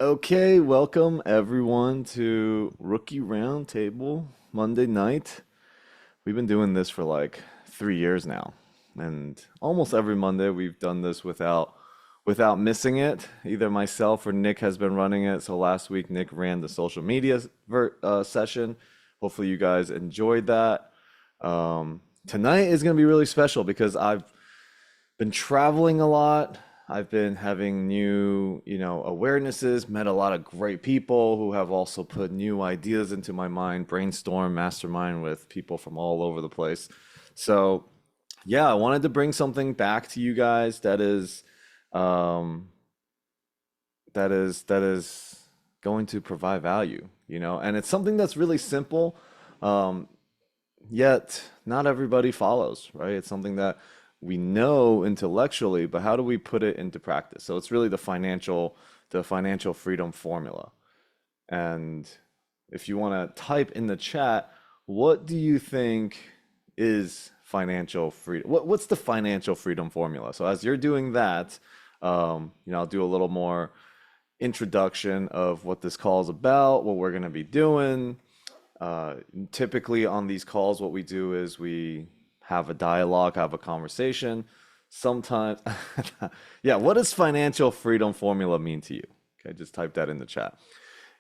Okay, welcome everyone to Rookie Roundtable Monday night. We've been doing this for like 3 years now, and almost every Monday we've done this without missing it. Either myself or Nick has been running it. So last week Nick ran the social media session. Hopefully you guys enjoyed that. Tonight is going to be really special because I've been traveling a lot. I've been having new, awarenesses, met a lot of great people who have also put new ideas into my mind, brainstorm, mastermind with people from all over the place. So, yeah, I wanted to bring something back to you guys um, that is going to provide value, and it's something that's really simple. Um, Yet, not everybody follows, right? It's something that we know intellectually, but how do we put it into practice? So it's really the financial freedom formula. And if you want to type in the chat, what do you think is financial freedom? What's the financial freedom formula? So as you're doing that, I'll do a little more introduction of what this call is about, what we're going to be doing. Uh, Typically on these calls, what we do is we have a dialogue, have a conversation. Sometimes, yeah, what does financial freedom formula mean to you? Okay, just type that in the chat.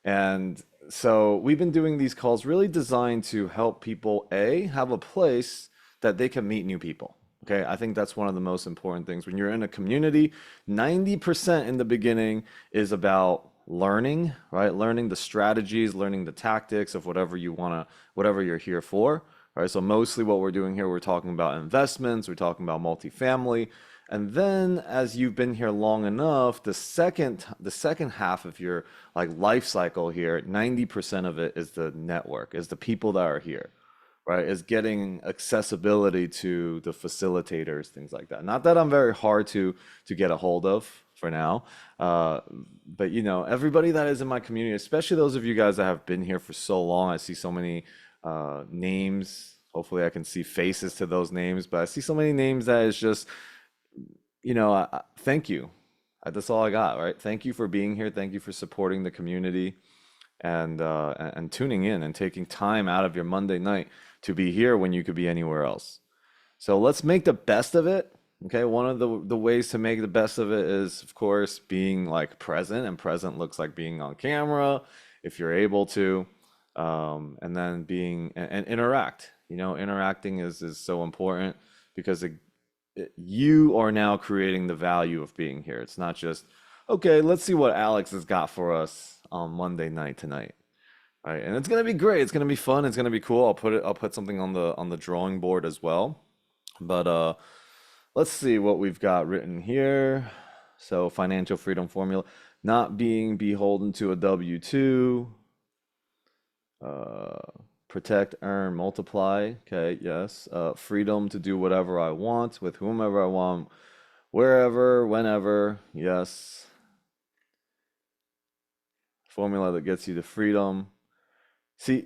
And so we've been doing these calls really designed to help people, A, have a place that they can meet new people. Okay, I think that's one of the most important things. When you're in a community, 90% in the beginning is about learning, right? Learning the strategies, learning the tactics of whatever you're here for, right? So mostly what we're doing here, we're talking about investments, we're talking about multifamily, and then as you've been here long enough, the second half of your like life cycle here, 90% of it is the network, is the people that are here, right? Is getting accessibility to the facilitators, things like that. Not that I'm very hard to get a hold of for now, uh, but everybody that is in my community, especially those of you guys that have been here for so long, I see so many names. Hopefully, I can see faces to those names, but I see so many names that is just thank you. That's all I got, right? Thank you for being here. Thank you for supporting the community and tuning in and taking time out of your Monday night to be here when you could be anywhere else. So let's make the best of it. Okay, one of the ways to make the best of it is, of course, being like present, and present looks like being on camera if you're able to, and then being and interact. Interacting is so important because you are now creating the value of being here. It's not just, okay, let's see what Alex has got for us on Monday night tonight. All right, and it's gonna be great. It's gonna be fun. It's gonna be cool. I'll put something on the drawing board as well. But let's see what we've got written here. So financial freedom formula, not being beholden to a W-2, uh, protect, earn, multiply. Okay, yes. Freedom to do whatever I want with whomever I want, wherever, whenever. Yes. Formula that gets you to freedom. See,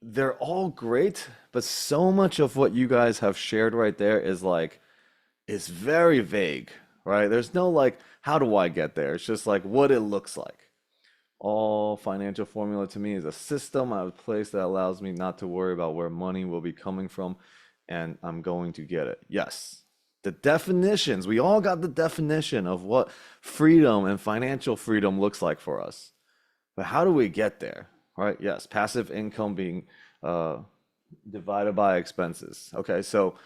they're all great, but so much of what you guys have shared right there is very vague, right? There's no like, how do I get there? It's just like what it looks like. All financial formula to me is a system, a place that allows me not to worry about where money will be coming from, and I'm going to get it. Yes. The definitions, we all got the definition of what freedom and financial freedom looks like for us. But how do we get there? Right? Yes, passive income being uh, divided by expenses. Okay, so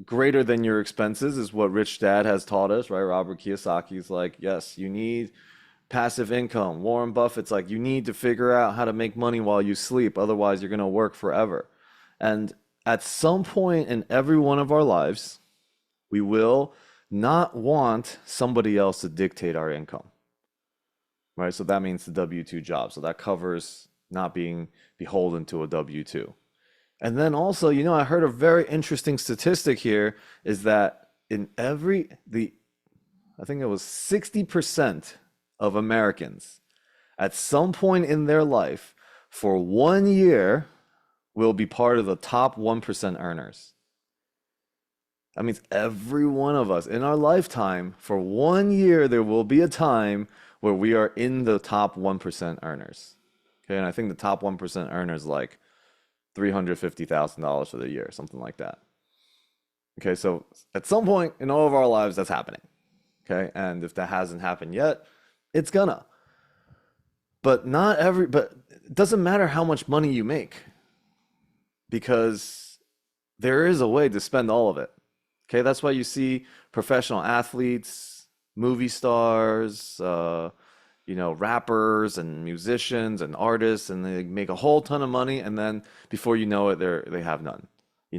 greater than your expenses is what Rich Dad has taught us, right? Robert Kiyosaki's like, yes, you need passive income. Warren Buffett's like, you need to figure out how to make money while you sleep, otherwise you're going to work forever. And at some point in every one of our lives, we will not want somebody else to dictate our income, right? So that means the W-2 job. So that covers not being beholden to a W-2. And then also, I heard a very interesting statistic here is that I think it was 60% of Americans at some point in their life for 1 year will be part of the top 1% earners. That means every one of us in our lifetime, for 1 year, there will be a time where we are in the top 1% earners. Okay, and I think the top 1% earners like $350,000 for the year, something like that. Okay, so at some point in all of our lives, that's happening. Okay, and if that hasn't happened yet, it's gonna. But it doesn't matter how much money you make because there is a way to spend all of it. Okay, that's why you see professional athletes, movie stars, rappers and musicians and artists, and they make a whole ton of money, and then before you know it, they have none.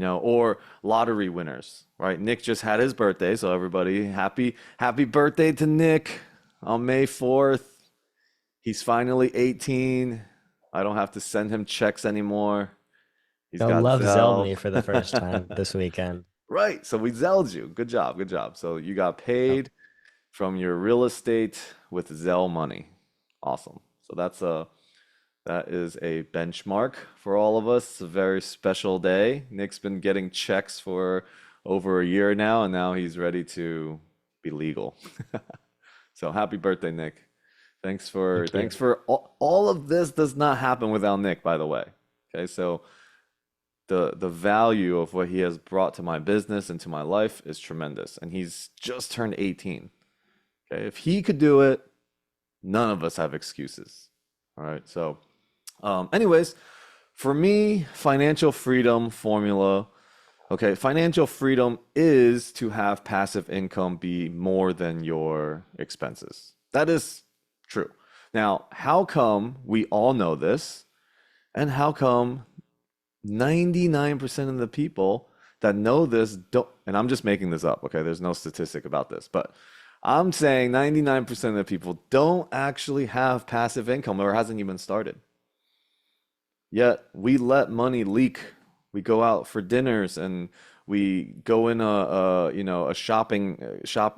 Or lottery winners, right? Nick just had his birthday, so everybody, happy birthday to Nick on May 4th. He's finally 18. I don't have to send him checks anymore. He's Go got love Zell Zelle. me for the first time this weekend. Right. So we Zelled you. Good job. Good job. So you got paid from your real estate with Zelle money. Awesome. So that is a benchmark for all of us. It's a very special day. Nick's been getting checks for over a year now, and now he's ready to be legal. So happy birthday, Nick. Thank Thanks you. for all of this does not happen without Nick, by the way. Okay, so the value of what he has brought to my business and to my life is tremendous. And he's just turned 18. Okay, if he could do it, none of us have excuses. All right, so anyways, for me, financial freedom formula. Okay, financial freedom is to have passive income be more than your expenses. That is true. Now, how come we all know this? And how come 99% of the people that know this don't, and I'm just making this up, okay? There's no statistic about this, but I'm saying 99% of the people don't actually have passive income or hasn't even started. Yet we let money leak. We go out for dinners and we go in a shopping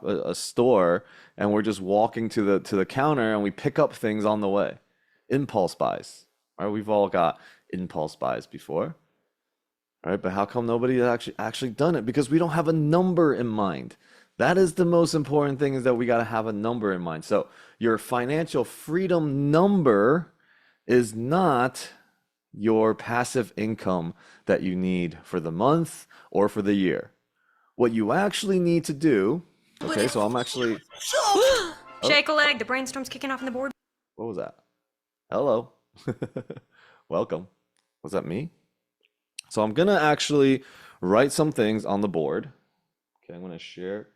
a store, and we're just walking to the counter and we pick up things on the way. Impulse buys. Right? We've all got impulse buys before. Right? But how come nobody has actually done it? Because we don't have a number in mind. That is the most important thing, is that we got to have a number in mind. So your financial freedom number is not your passive income that you need for the month or for the year. What you actually need to do, okay, so I'm actually, oh, Shake a leg. The brainstorm's kicking off on the board. what was that? Hello. Welcome. Was that me? So I'm gonna actually write some things on the board. Okay, I'm gonna share.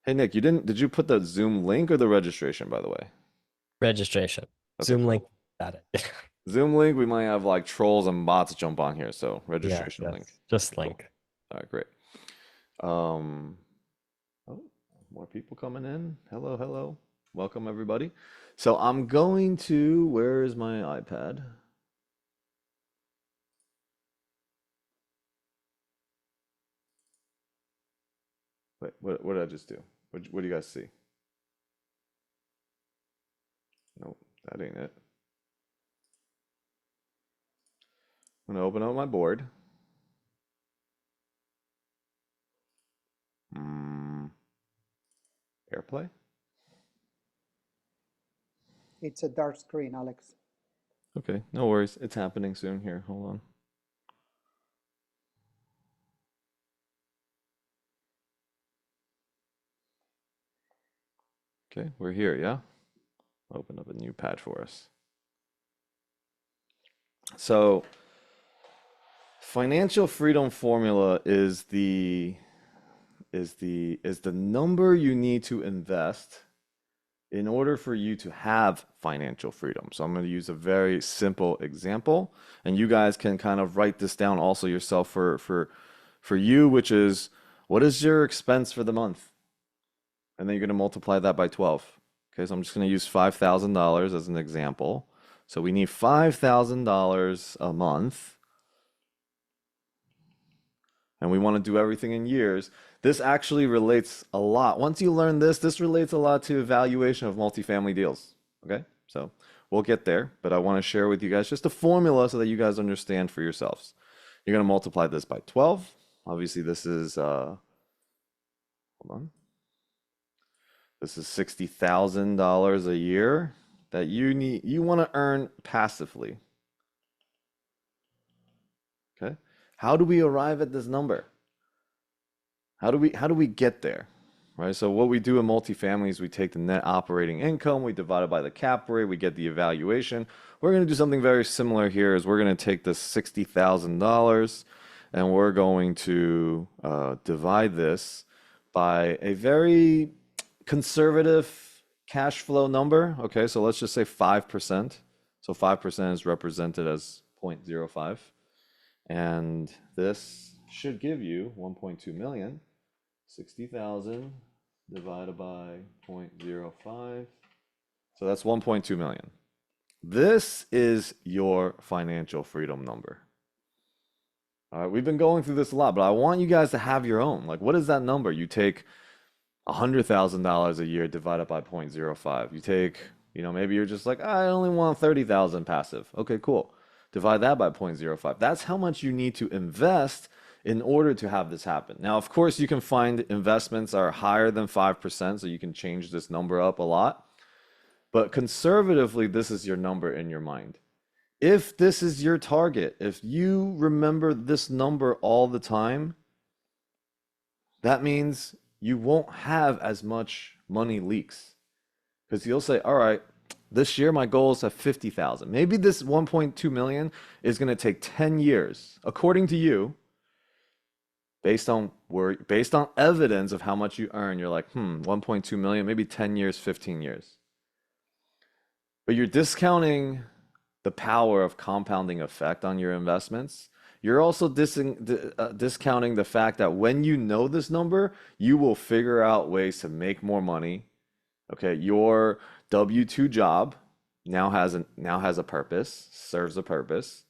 Hey Nick, did you put the Zoom link or the registration, by the way? Registration. Okay, Zoom link. cool. Got it. Zoom link, we might have like trolls and bots jump on here, so Yeah, registration link. yes. Just Cool. link. All right, great. Um, oh, more people coming in. Hello, hello. Welcome everybody. So I'm going to, where is my iPad? Wait, what did I just do? What do you guys see? Nope, that ain't it. I'm gonna open up my board. Hmm, AirPlay? It's a dark screen, Alex. Okay, no worries. It's happening soon here. Hold on. Okay, we're here, yeah? Open up a new pad for us. So, financial freedom formula is the number you need to invest in order for you to have financial freedom. So I'm going to use a very simple example, and you guys can kind of write this down also yourself for you, which is, what is your expense for the month? And then you're going to multiply that by 12. Okay, so I'm just going to use $5,000 as an example. So we need $5,000 a month, and we want to do everything in years. This actually relates a lot. Once you learn this, this relates a lot to evaluation of multifamily deals. Okay, so we'll get there, but I want to share with you guys just a formula so that you guys understand for yourselves. You're going to multiply this by 12. Obviously, this is, hold on. This is $60,000 a year that you want to earn passively. Okay? How do we arrive at this number? How do we get there? Right? So what we do in multifamily is we take the net operating income, we divide it by the cap rate, we get the evaluation. We're going to do something very similar here is we're going to take this $60,000 and we're going to divide this by a very conservative cash flow number. Okay, so let's just say 5%. So 5% is represented as 0.05. And this should give you 1.2 million. 60,000 divided by 0.05. So that's 1.2 million. This is your financial freedom number. All right, we've been going through this a lot, but I want you guys to have your own. Like, what is that number? You take $100,000 a year divided by 0.05. You take, maybe you're just like, I only want 30,000 passive. Okay, cool. Divide that by 0.05. That's how much you need to invest in order to have this happen. Now, of course, you can find investments are higher than 5%, so you can change this number up a lot. But conservatively, this is your number in your mind. If this is your target, if you remember this number all the time, that means you won't have as much money leaks. Because you'll say, all right, this year my goal is at 50,000. Maybe this 1.2 million is going to take 10 years, according to you. Based on evidence of how much you earn, you're like, 1.2 million, maybe 10 years, 15 years. But you're discounting the power of compounding effect on your investments. You're also discounting the fact that when you know this number, you will figure out ways to make more money. Okay, your W-2 job now has a purpose, serves a purpose.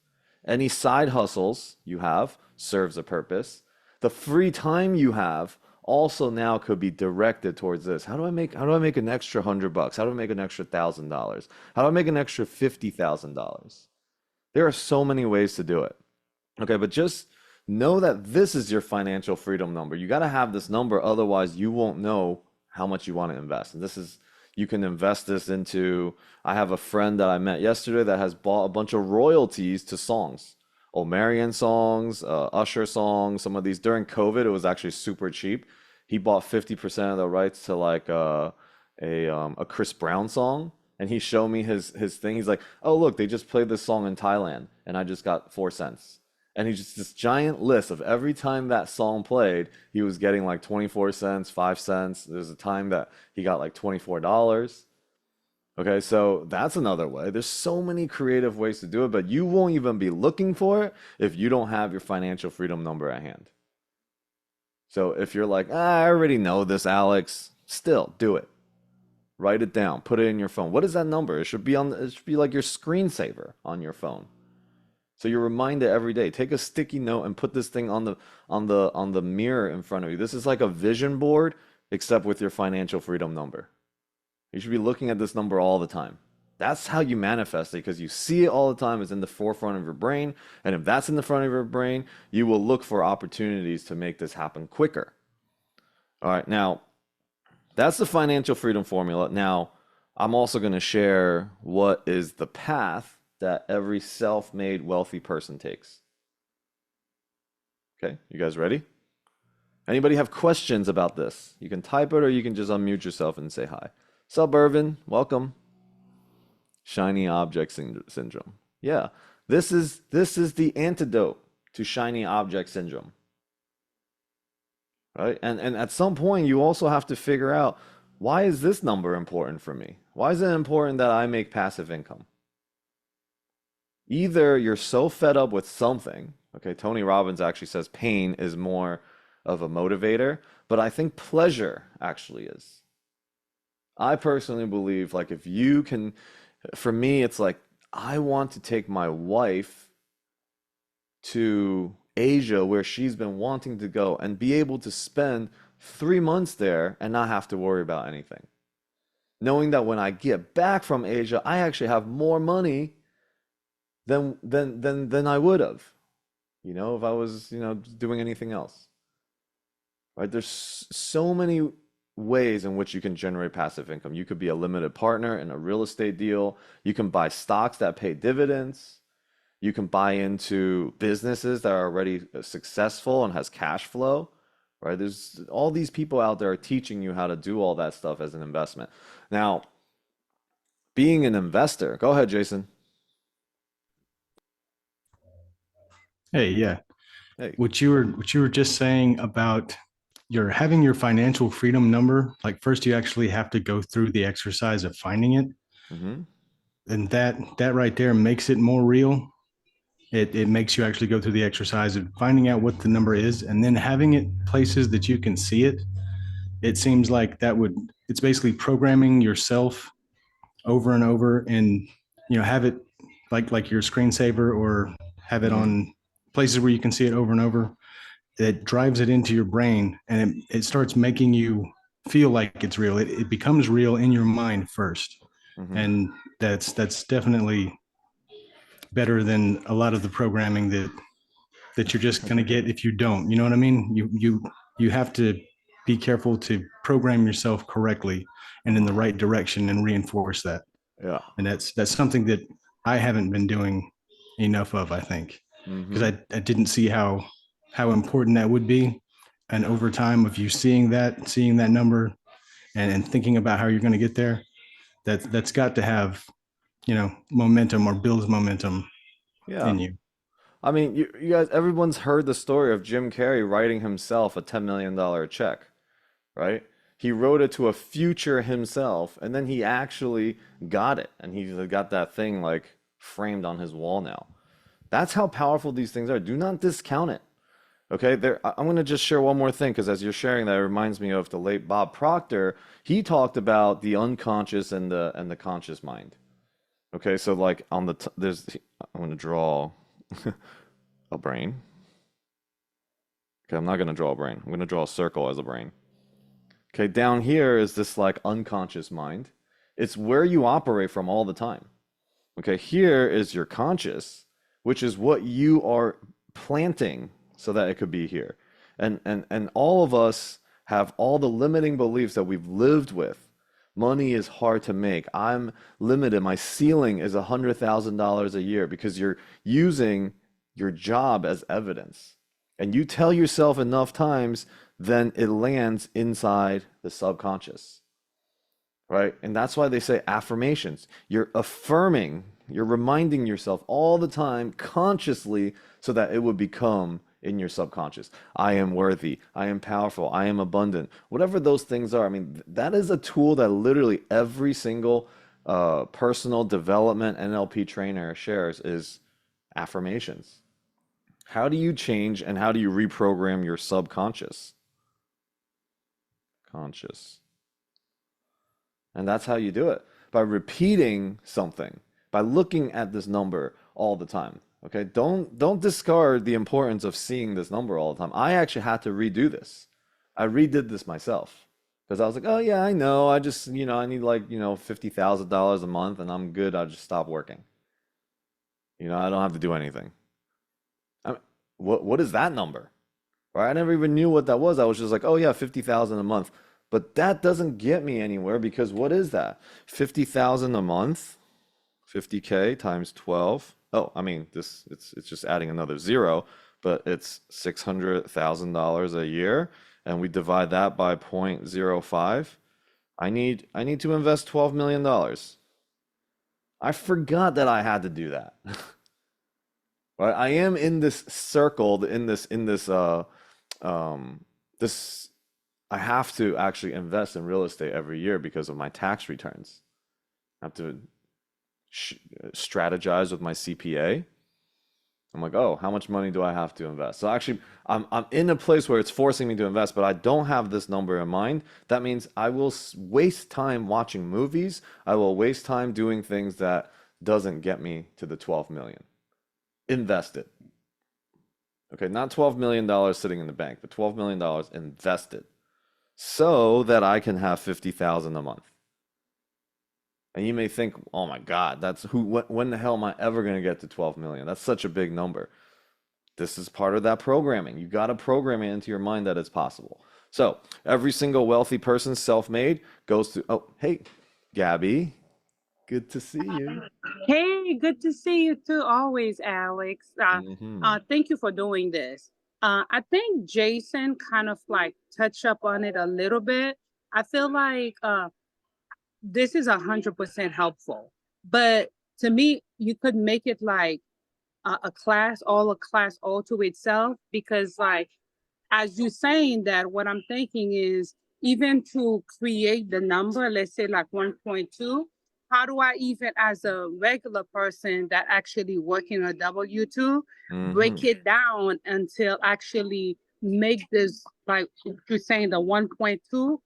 Any side hustles you have serves a purpose. The free time you have also now could be directed towards this. How do I make an extra $100? How do I make an extra $1,000? How do I make an extra $50,000? There are so many ways to do it. Okay, but just know that this is your financial freedom number. You got to have this number, otherwise you won't know how much you want to invest. And you can invest this into, I have a friend that I met yesterday that has bought a bunch of royalties to songs. Omarion songs, Usher songs, some of these. During COVID, it was actually super cheap. He bought 50% of the rights to like a Chris Brown song, and he showed me his thing. He's like, oh look, they just played this song in Thailand, and I just got 4 cents. And he's just this giant list of every time that song played, he was getting like 24 cents, 5 cents. There's a time that he got like $24. Okay, so that's another way. There's so many creative ways to do it, but you won't even be looking for it if you don't have your financial freedom number at hand. So if you're like, I already know this, Alex, still do it. Write it down. Put it in your phone. What is that number? It should be like your screensaver on your phone. So you're reminded every day. Take a sticky note and put this thing on the mirror in front of you. This is like a vision board, except with your financial freedom number. You should be looking at this number all the time. That's how you manifest it, because you see it all the time. It's in the forefront of your brain. And if that's in the front of your brain, you will look for opportunities to make this happen quicker. All right, now, that's the financial freedom formula. Now, I'm also going to share what is the path that every self-made wealthy person takes. Okay, you guys ready? Anybody have questions about this? You can type it or you can just unmute yourself and say hi. Sup, Irvin? Welcome. Shiny object syndrome. Yeah, this is the antidote to shiny object syndrome. Right? And at some point you also have to figure out, why is this number important for me? Why is it important that I make passive income? Either you're so fed up with something, okay, Tony Robbins actually says pain is more of a motivator, but I think pleasure actually is. I personally believe, like, if you can, for me, it's like, I want to take my wife to Asia where she's been wanting to go and be able to spend 3 months there and not have to worry about anything. Knowing that when I get back from Asia, I actually have more money than I would have, if I was, doing anything else. Right? There's so many ways in which you can generate passive income. You could be a limited partner in a real estate deal. You can buy stocks that pay dividends. You can buy into businesses that are already successful and has cash flow, right? There's all these people out there are teaching you how to do all that stuff as an investment. Now, being an investor, go ahead, Jason. Hey, yeah. Hey. What you were just saying about your having your financial freedom number, like first you actually have to go through the exercise of finding it. Mm-hmm. And that right there makes it more real. It makes you actually go through the exercise of finding out what the number is and then having it places that you can see it. It seems like it's basically programming yourself over and over and have it like your screensaver or have it Mm-hmm. on places where you can see it over and over. It drives it into your brain and it starts making you feel like it's real. It becomes real in your mind first. Mm-hmm. And that's definitely better than a lot of the programming that you're just going to get if you don't. You know what I mean? You have to be careful to program yourself correctly and in the right direction and reinforce that. Yeah. And that's something that I haven't been doing enough of, I think, because Mm-hmm. I didn't see how important that would be. And over time of you seeing that number and thinking about how you're going to get there, that's got to have, momentum or builds momentum Yeah. in you. I mean, you guys, everyone's heard the story of Jim Carrey writing himself a $10 million check, right? He wrote it to a future himself, and then he actually got it, and he's got that thing like framed on his wall now. That's how powerful these things are. Do not discount it. Okay, I'm going to just share one more thing because as you're sharing that, it reminds me of the late Bob Proctor. He talked about the unconscious and the conscious mind. Okay, so like on there's I'm going to draw a brain. Okay, I'm not going to draw a brain. I'm going to draw a circle as a brain. Okay, down here is this like unconscious mind. It's where you operate from all the time. Okay, here is your conscious, which is what you are planting so that it could be here. And all of us have all the limiting beliefs that we've lived with. Money is hard to make. I'm limited. My ceiling is $100,000 a year because you're using your job as evidence. And you tell yourself enough times, then it lands inside the subconscious, right? And that's why they say affirmations. You're affirming, you're reminding yourself all the time consciously so that it would become in your subconscious. I am worthy. I am powerful. I am abundant. Whatever those things are. I mean, that is a tool that literally every single personal development NLP trainer shares is affirmations. How do you change and how do you reprogram your subconscious? Conscious. And that's how you do it. By repeating something, by looking at this number all the time. Okay, don't discard the importance of seeing this number all the time. I actually had to redo this. I redid this myself because I was like, oh yeah, I know. I just, I need like, $50,000 a month and I'm good. I'll just stop working. I don't have to do anything. I mean, what is that number? Right? I never even knew what that was. I was just like, oh yeah, 50,000 a month. But that doesn't get me anywhere because what is that? 50,000 a month, 50K times 12. Oh, I mean, it's just adding another zero, but it's $600,000 a year, and we divide that by 0.05. I need to invest $12 million. I forgot that I had to do that. Right? I am in this circle, this I have to actually invest in real estate every year because of my tax returns. I have to strategize with my CPA. I'm like, oh, how much money do I have to invest? So actually, I'm in a place where it's forcing me to invest, but I don't have this number in mind. That means I will waste time watching movies. I will waste time doing things that doesn't get me to the 12 million. Invest it. Okay, not $12 million sitting in the bank, but $12 million invested so that I can have 50,000 a month. And you may think, oh my God, when the hell am I ever going to get to 12 million? That's such a big number. This is part of that programming. You got to program it into your mind that it's possible. So every single wealthy person, self-made, goes to, oh, hey, Gabby, good to see you. Hey, good to see you too, always, Alex. Hmm. Thank you for doing this. I think Jason kind of like touched up on it a little bit. I feel like this is 100% helpful, but to me, you could make it like a class all to itself because like as you're saying that, what I'm thinking is even to create the number, let's say like 1.2, how do I even as a regular person that actually working a W-2, break Hmm. it down until actually make this, like you're saying, the 1.2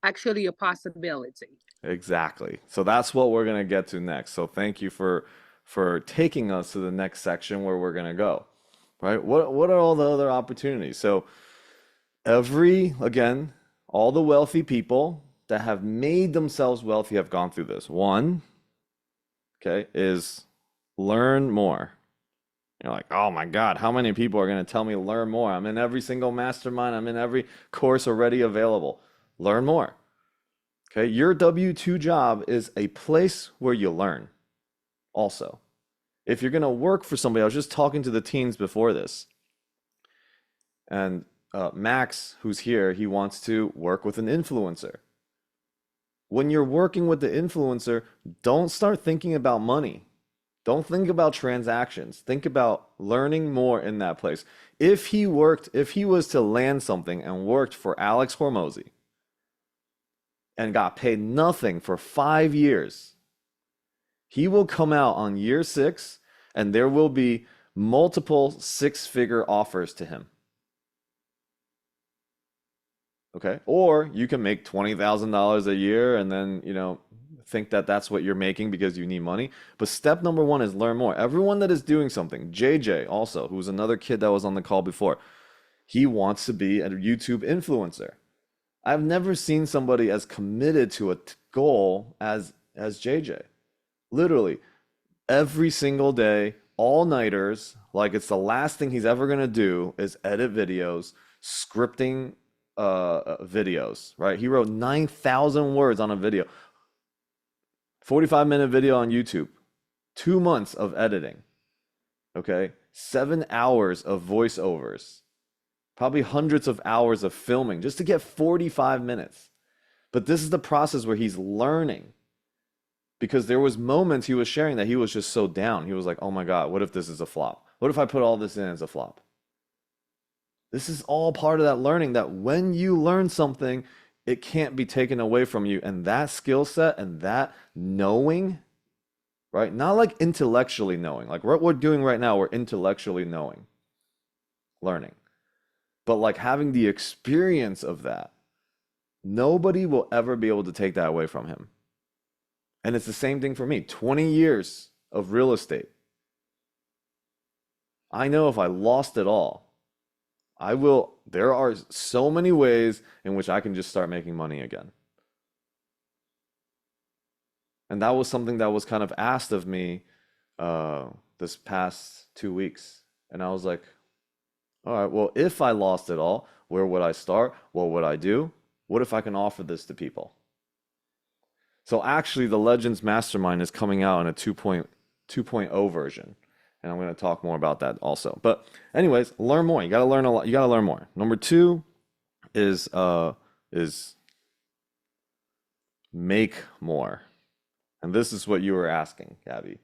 actually a possibility. Exactly. So that's what we're gonna get to next. So thank you for taking us to the next section where we're gonna go. Right? What are all the other opportunities? So again, all the wealthy people that have made themselves wealthy have gone through this. One, okay, is learn more. You're like, oh my God, how many people are going to tell me learn more? I'm in every single mastermind, I'm in every course already available. Learn more. Okay, your W-2 job is a place where you learn also. If you're going to work for somebody, I was just talking to the teens before this, and Max, who's here, he wants to work with an influencer. When you're working with the influencer, don't start thinking about money. Don't think about transactions. Think about learning more in that place. If he was to land something and worked for Alex Hormozy and got paid nothing for 5 years, he will come out on year 6 and there will be multiple six-figure offers to him. Okay? Or you can make $20,000 a year and then, think that that's what you're making because you need money. But step number 1 is learn more. Everyone that is doing something, JJ also, who was another kid that was on the call before, he wants to be a YouTube influencer. I've never seen somebody as committed to a goal as JJ. Literally, every single day, all-nighters, like it's the last thing he's ever gonna do is edit videos, scripting videos, right? He wrote 9,000 words on a video, 45-minute video on YouTube, 2 months of editing, okay? 7 hours of voiceovers, probably hundreds of hours of filming just to get 45 minutes. But this is the process where he's learning, because there was moments he was sharing that he was just so down. He was like, oh my God, what if this is a flop? What if I put all this in as a flop? This is all part of that learning, that when you learn something, it can't be taken away from you. And that skill set and that knowing, right? Not like intellectually knowing, like what we're doing right now, we're intellectually knowing, learning. But like having the experience of that, nobody will ever be able to take that away from him. And it's the same thing for me. 20 years of real estate. I know if I lost it all, there are so many ways in which I can just start making money again. And that was something that was kind of asked of me this past 2 weeks. And I was like, all right, well, if I lost it all, where would I start? What would I do? What if I can offer this to people? So actually, the Legends Mastermind is coming out in a 2.0 version. And I'm going to talk more about that also. But anyways, learn more. You got to learn a lot. You got to learn more. Number 2 is make more. And this is what you were asking, Gabby.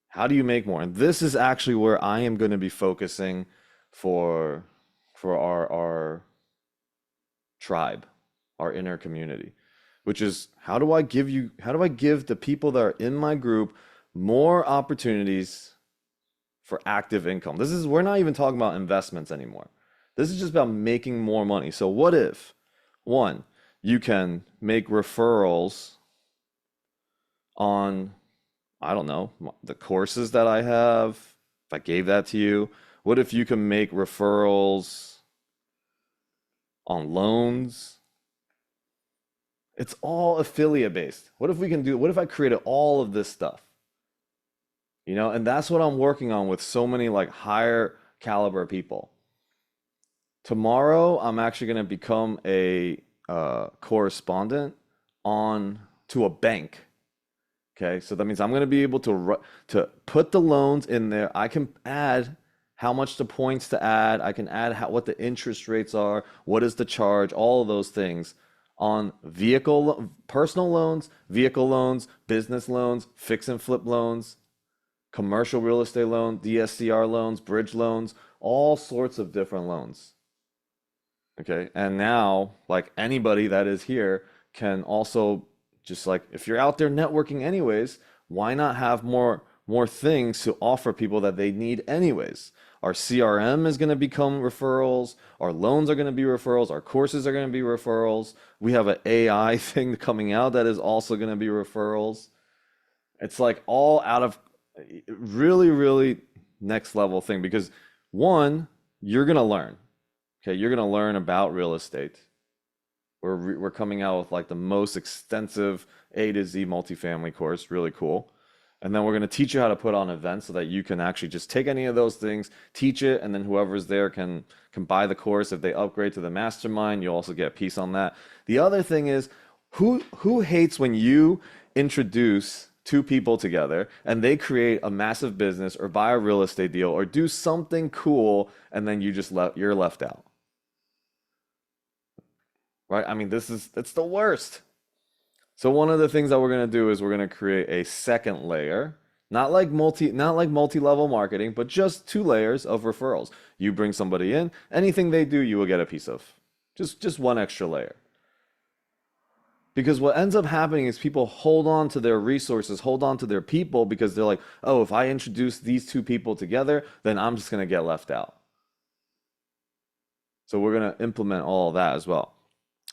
How do you make more? And this is actually where I am going to be focusing for our tribe, our inner community, which is how do I give the people that are in my group more opportunities for active income? We're not even talking about investments anymore. This is just about making more money. So what if, 1, you can make referrals on, I don't know, the courses that I have, if I gave that to you? What if you can make referrals on loans? It's all affiliate based. What if I created all of this stuff? And that's what I'm working on with so many like higher caliber people. Tomorrow, I'm actually going to become a correspondent on to a bank. Okay, so that means I'm going to be able to put the loans in there. I can add how much the points to add. I can add what the interest rates are, what is the charge, all of those things on personal loans, vehicle loans, business loans, fix and flip loans, commercial real estate loan, DSCR loans, bridge loans, all sorts of different loans. Okay, and now like anybody that is here can also just like if you're out there networking anyways, why not have more things to offer people that they need anyways? Our CRM is going to become referrals, our loans are going to be referrals, our courses are going to be referrals. We have an AI thing coming out that is also going to be referrals. It's like all out of really, really next level thing because one, you're going to learn. Okay, you're going to learn about real estate. We're coming out with like the most extensive A to Z multifamily course, really cool. And then we're going to teach you how to put on events so that you can actually just take any of those things, teach it, and then whoever's there can buy the course. If they upgrade to the mastermind, you'll also get a piece on that. The other thing is, who hates when you introduce two people together and they create a massive business or buy a real estate deal or do something cool and then you're left out? Right? I mean, it's the worst. So one of the things that we're going to do is we're going to create a second layer, not like multi-level marketing, but just 2 layers of referrals. You bring somebody in, anything they do, you will get a piece of. Just one extra layer. Because what ends up happening is people hold on to their resources, hold on to their people because they're like, oh, if I introduce these 2 people together, then I'm just going to get left out. So we're going to implement all of that as well.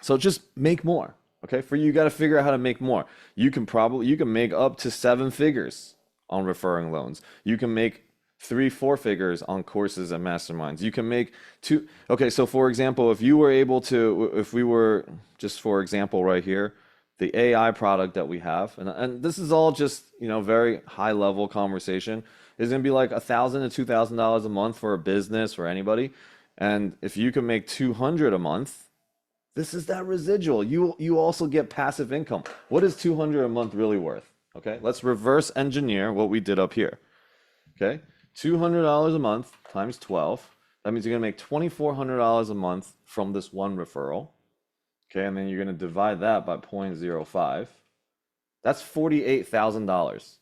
So just make more, okay? You got to figure out how to make more. You can make up to 7 figures on referring loans. You can make 3-4 figures on courses and masterminds. You can make 2. Okay, so for example, if we were just for example right here, the AI product that we have, and this is all just very high level conversation, is going to be like $1,000 to $2,000 a month for a business for anybody. And if you can make 200 a month. This is that residual. You also get passive income. What is 200 a month really worth? Okay, let's reverse engineer what we did up here. Okay, $200 a month times 12. That means you're gonna make $2,400 a month from this one referral. Okay, and then you're gonna divide that by 0.05. That's $48,000.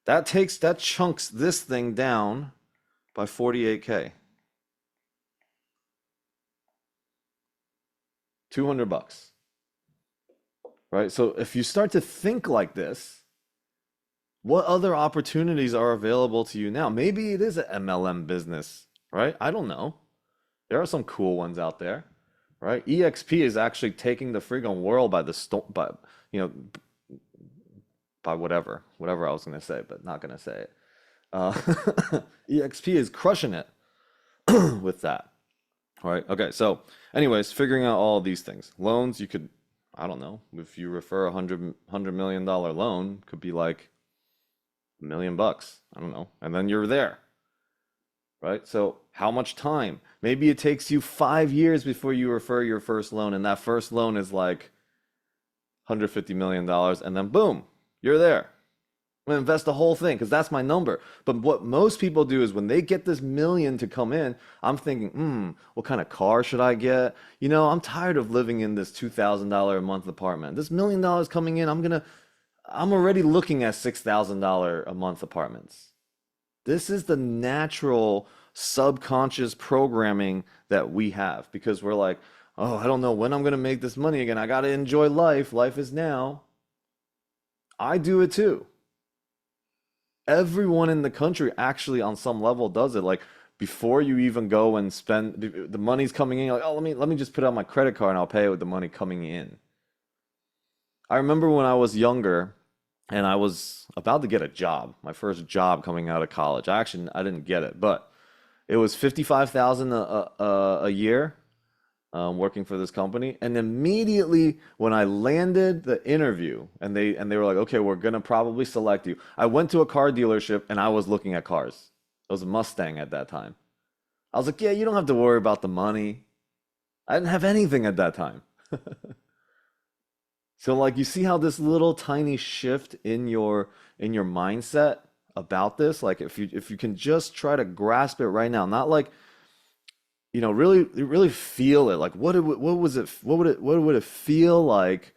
That chunks this thing down by 48K. $200, right? So if you start to think like this, what other opportunities are available to you now? Maybe it is an MLM business, right? I don't know. There are some cool ones out there, right? EXP is actually taking the friggin' world by the by whatever I was gonna say, but not gonna say it. EXP is crushing it with that. All right. Okay. So anyways, figuring out all these things. Loans, you could, I don't know, if you refer $100 million loan, could be like $1 million. I don't know. And then you're there. Right. So how much time? Maybe it takes you 5 years before you refer your first loan. And that first loan is like $150 million. And then boom, you're there. I'm gonna invest the whole thing because that's my number. But what most people do is when they get this million to come in, I'm thinking, what kind of car should I get? I'm tired of living in this $2,000 a month apartment. This $1 million coming in, I'm already looking at $6,000 a month apartments. This is the natural subconscious programming that we have because we're like, oh, I don't know when I'm gonna make this money again. I gotta enjoy life. Life is now. I do it too. Everyone in the country actually on some level does it. Like before you even go and spend the money's coming in, you're like, oh, let me just put out my credit card and I'll pay it with the money coming in. I remember when I was younger and I was about to get a job, my first job coming out of college. I didn't get it, but it was $55,000 a year working for this company. And immediately when I landed the interview and they were like, okay, we're gonna probably select you. I went to a car dealership and I was looking at cars. It was a Mustang at that time. I was like, yeah, you don't have to worry about the money. I didn't have anything at that time. So like you see how this little tiny shift in your mindset about this, like if you can just try to grasp it right now, not like, you know, really feel it. Like what would it feel like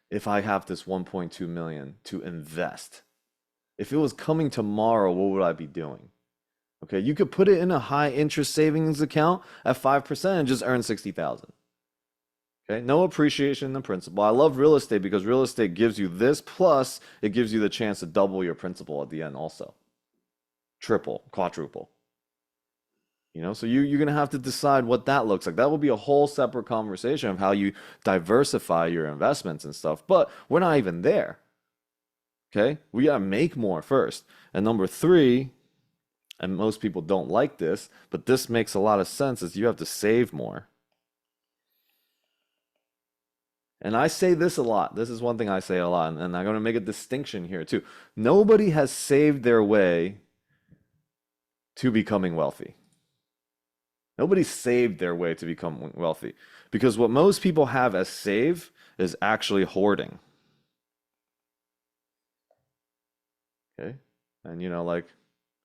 if I have this 1.2 million to invest? If it was coming tomorrow, what would I be doing? Okay, you could put it in a high interest savings account at 5% and just earn 60,000. Okay, no appreciation in the principal. I love real estate because real estate gives you this, plus it gives you the chance to double your principal at the end also. Triple, quadruple. You know, so you're going to have to decide what that looks like. That will be a whole separate conversation of how you diversify your investments and stuff. But we're not even there. Okay, we got to make more first. And number three, and most people don't like this, but this makes a lot of sense, is you have to save more. And I say this a lot. This is one thing I say a lot, and I'm going to make a distinction here too. Nobody has saved their way to becoming wealthy. Nobody saved their way to become wealthy, because what most people have as save is actually hoarding. Okay? And you know, like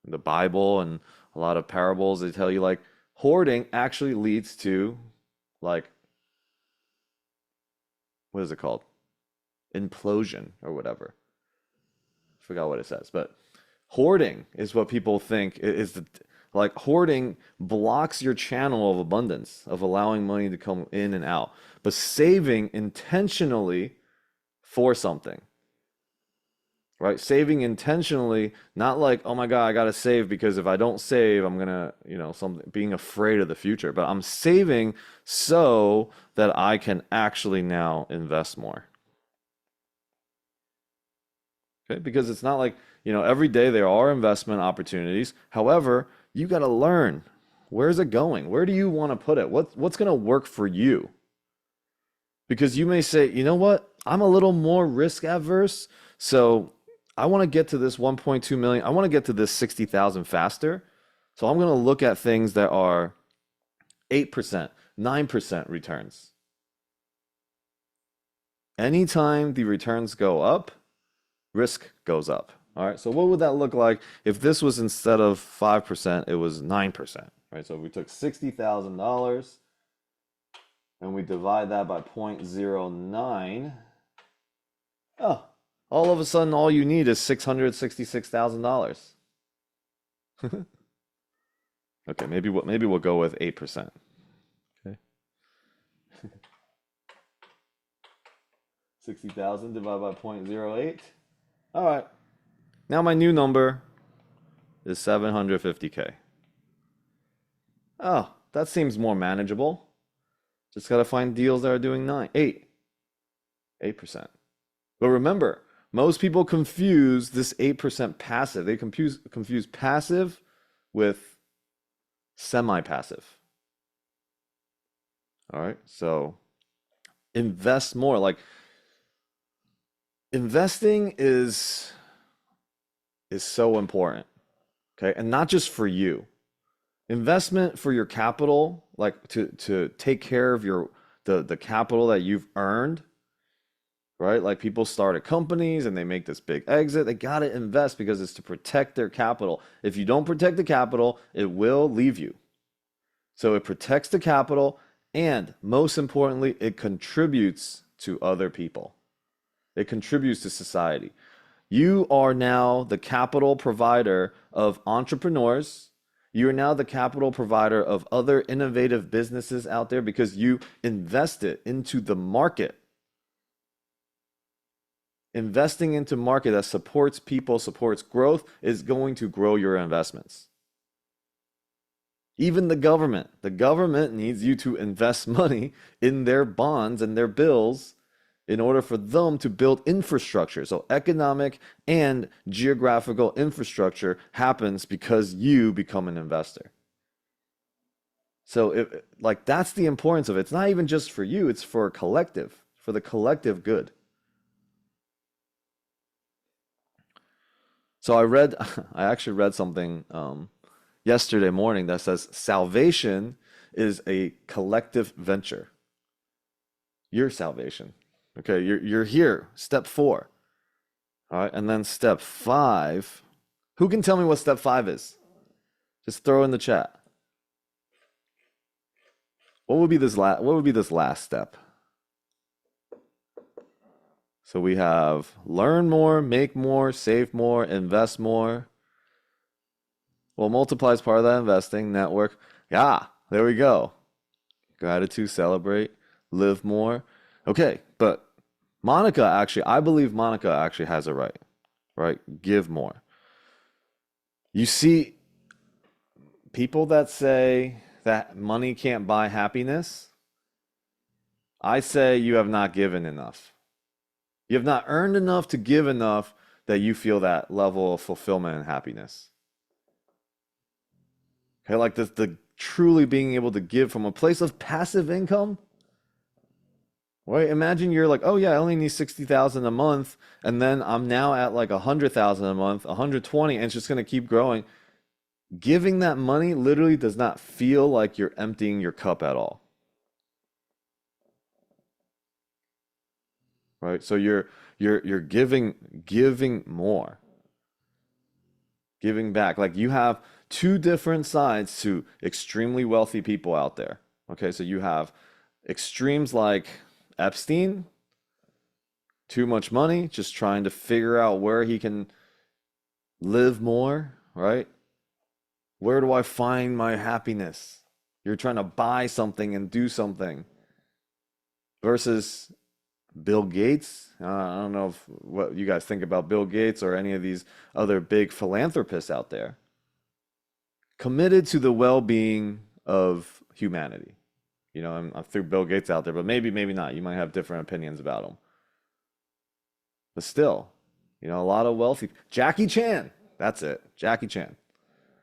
the Bible and a lot of parables, they tell you like hoarding actually leads to like, what is it called? Implosion or whatever. I forgot what it says, but hoarding is what people think is the, like hoarding blocks your channel of abundance, of allowing money to come in and out. But saving intentionally for something, right? Saving intentionally, not like, oh my God, I gotta save because if I don't save, I'm gonna, you know, something, being afraid of the future. But I'm saving so that I can actually now invest more. Okay, because it's not like, you know, every day there are investment opportunities. However, you got to learn, where's it going? Where do you want to put it? What's going to work for you? Because you may say, you know what? I'm a little more risk adverse, so I want to get to this 1.2 million. I want to get to this 60,000 faster. So I'm going to look at things that are 8%, 9% returns. Anytime the returns go up, risk goes up. All right, so what would that look like if this was, instead of 5%, it was 9%, right? So if we took $60,000 and we divide that by 0.09, oh, all of a sudden all you need is $666,000. Okay, maybe we'll go with 8%. Okay. 60,000 divided by 0.08. All right. Now my new number is 750K. Oh, that seems more manageable. Just got to find deals that are doing 8%. But remember, most people confuse this 8% passive. They confuse passive with semi-passive. All right, so invest more. Like, investing is so important, okay? And not just for you. Investment for your capital, like to take care of the capital that you've earned, right? Like people started companies and they make this big exit. They got to invest because it's to protect their capital. If you don't protect the capital, it will leave you. So it protects the capital, and most importantly, it contributes to other people. It contributes to society. You are now the capital provider of entrepreneurs. You are now the capital provider of other innovative businesses out there because you invested into the market. Investing into market that supports people, supports growth, is going to grow your investments. Even the government needs you to invest money in their bonds and their bills in order for them to build infrastructure. So economic and geographical infrastructure happens because you become an investor. So that's the importance of it. It's not even just for you, it's for a collective, for the collective good. So I actually read something yesterday morning that says salvation is a collective venture. Your salvation. Okay, you're here. Step 4. All right, and then step 5. Who can tell me what step 5 is? Just throw in the chat. What would be this last step? So we have learn more, make more, save more, invest more. Well, multiply is part of that investing, network. Yeah, there we go. Gratitude, celebrate, live more. Okay, but Monica I believe Monica actually has it right? Give more. You see, people that say that money can't buy happiness, I say you have not given enough. You have not earned enough to give enough that you feel that level of fulfillment and happiness. Okay, like the truly being able to give from a place of passive income. Right? Imagine you're like, oh yeah, I only need 60,000 a month, and then I'm now at like 100,000 a month, 120, and it's just gonna keep growing. Giving that money literally does not feel like you're emptying your cup at all. Right? So you're giving more. Giving back. Like you have two different sides to extremely wealthy people out there. Okay, so you have extremes like Epstein, too much money, just trying to figure out where he can live more, right? Where do I find my happiness? You're trying to buy something and do something. Versus Bill Gates. I don't know what you guys think about Bill Gates or any of these other big philanthropists out there. Committed to the well-being of humanity. You know, I threw Bill Gates out there, but maybe not. You might have different opinions about him. But still, you know, a lot of wealthy. Jackie Chan. That's it. Jackie Chan.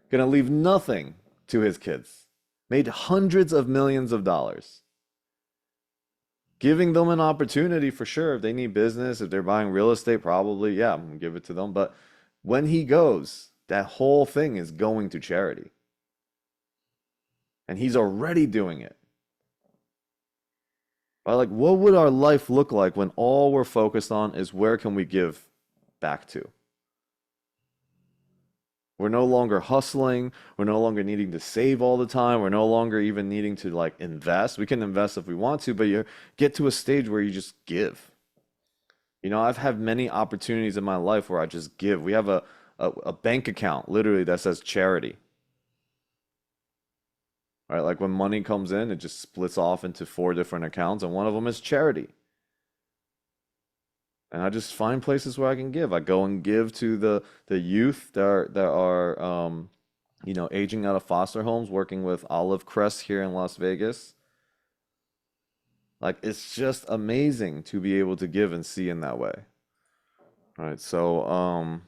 Gonna leave nothing to his kids. Made hundreds of millions of dollars. Giving them an opportunity for sure. If they need business, if they're buying real estate, probably, yeah, I'm gonna give it to them. But when he goes, that whole thing is going to charity. And he's already doing it. But like, what would our life look like when all we're focused on is where can we give back to? We're no longer hustling. We're no longer needing to save all the time. We're no longer even needing to like invest. We can invest if we want to, but you get to a stage where you just give. You know, I've had many opportunities in my life where I just give. We have a bank account literally that says charity. Right? Like when money comes in, it just splits off into 4 different accounts, and one of them is charity. And I just find places where I can give. I go and give to the youth that are you know, aging out of foster homes, working with Olive Crest here in Las Vegas. Like it's just amazing to be able to give and see in that way. All right, so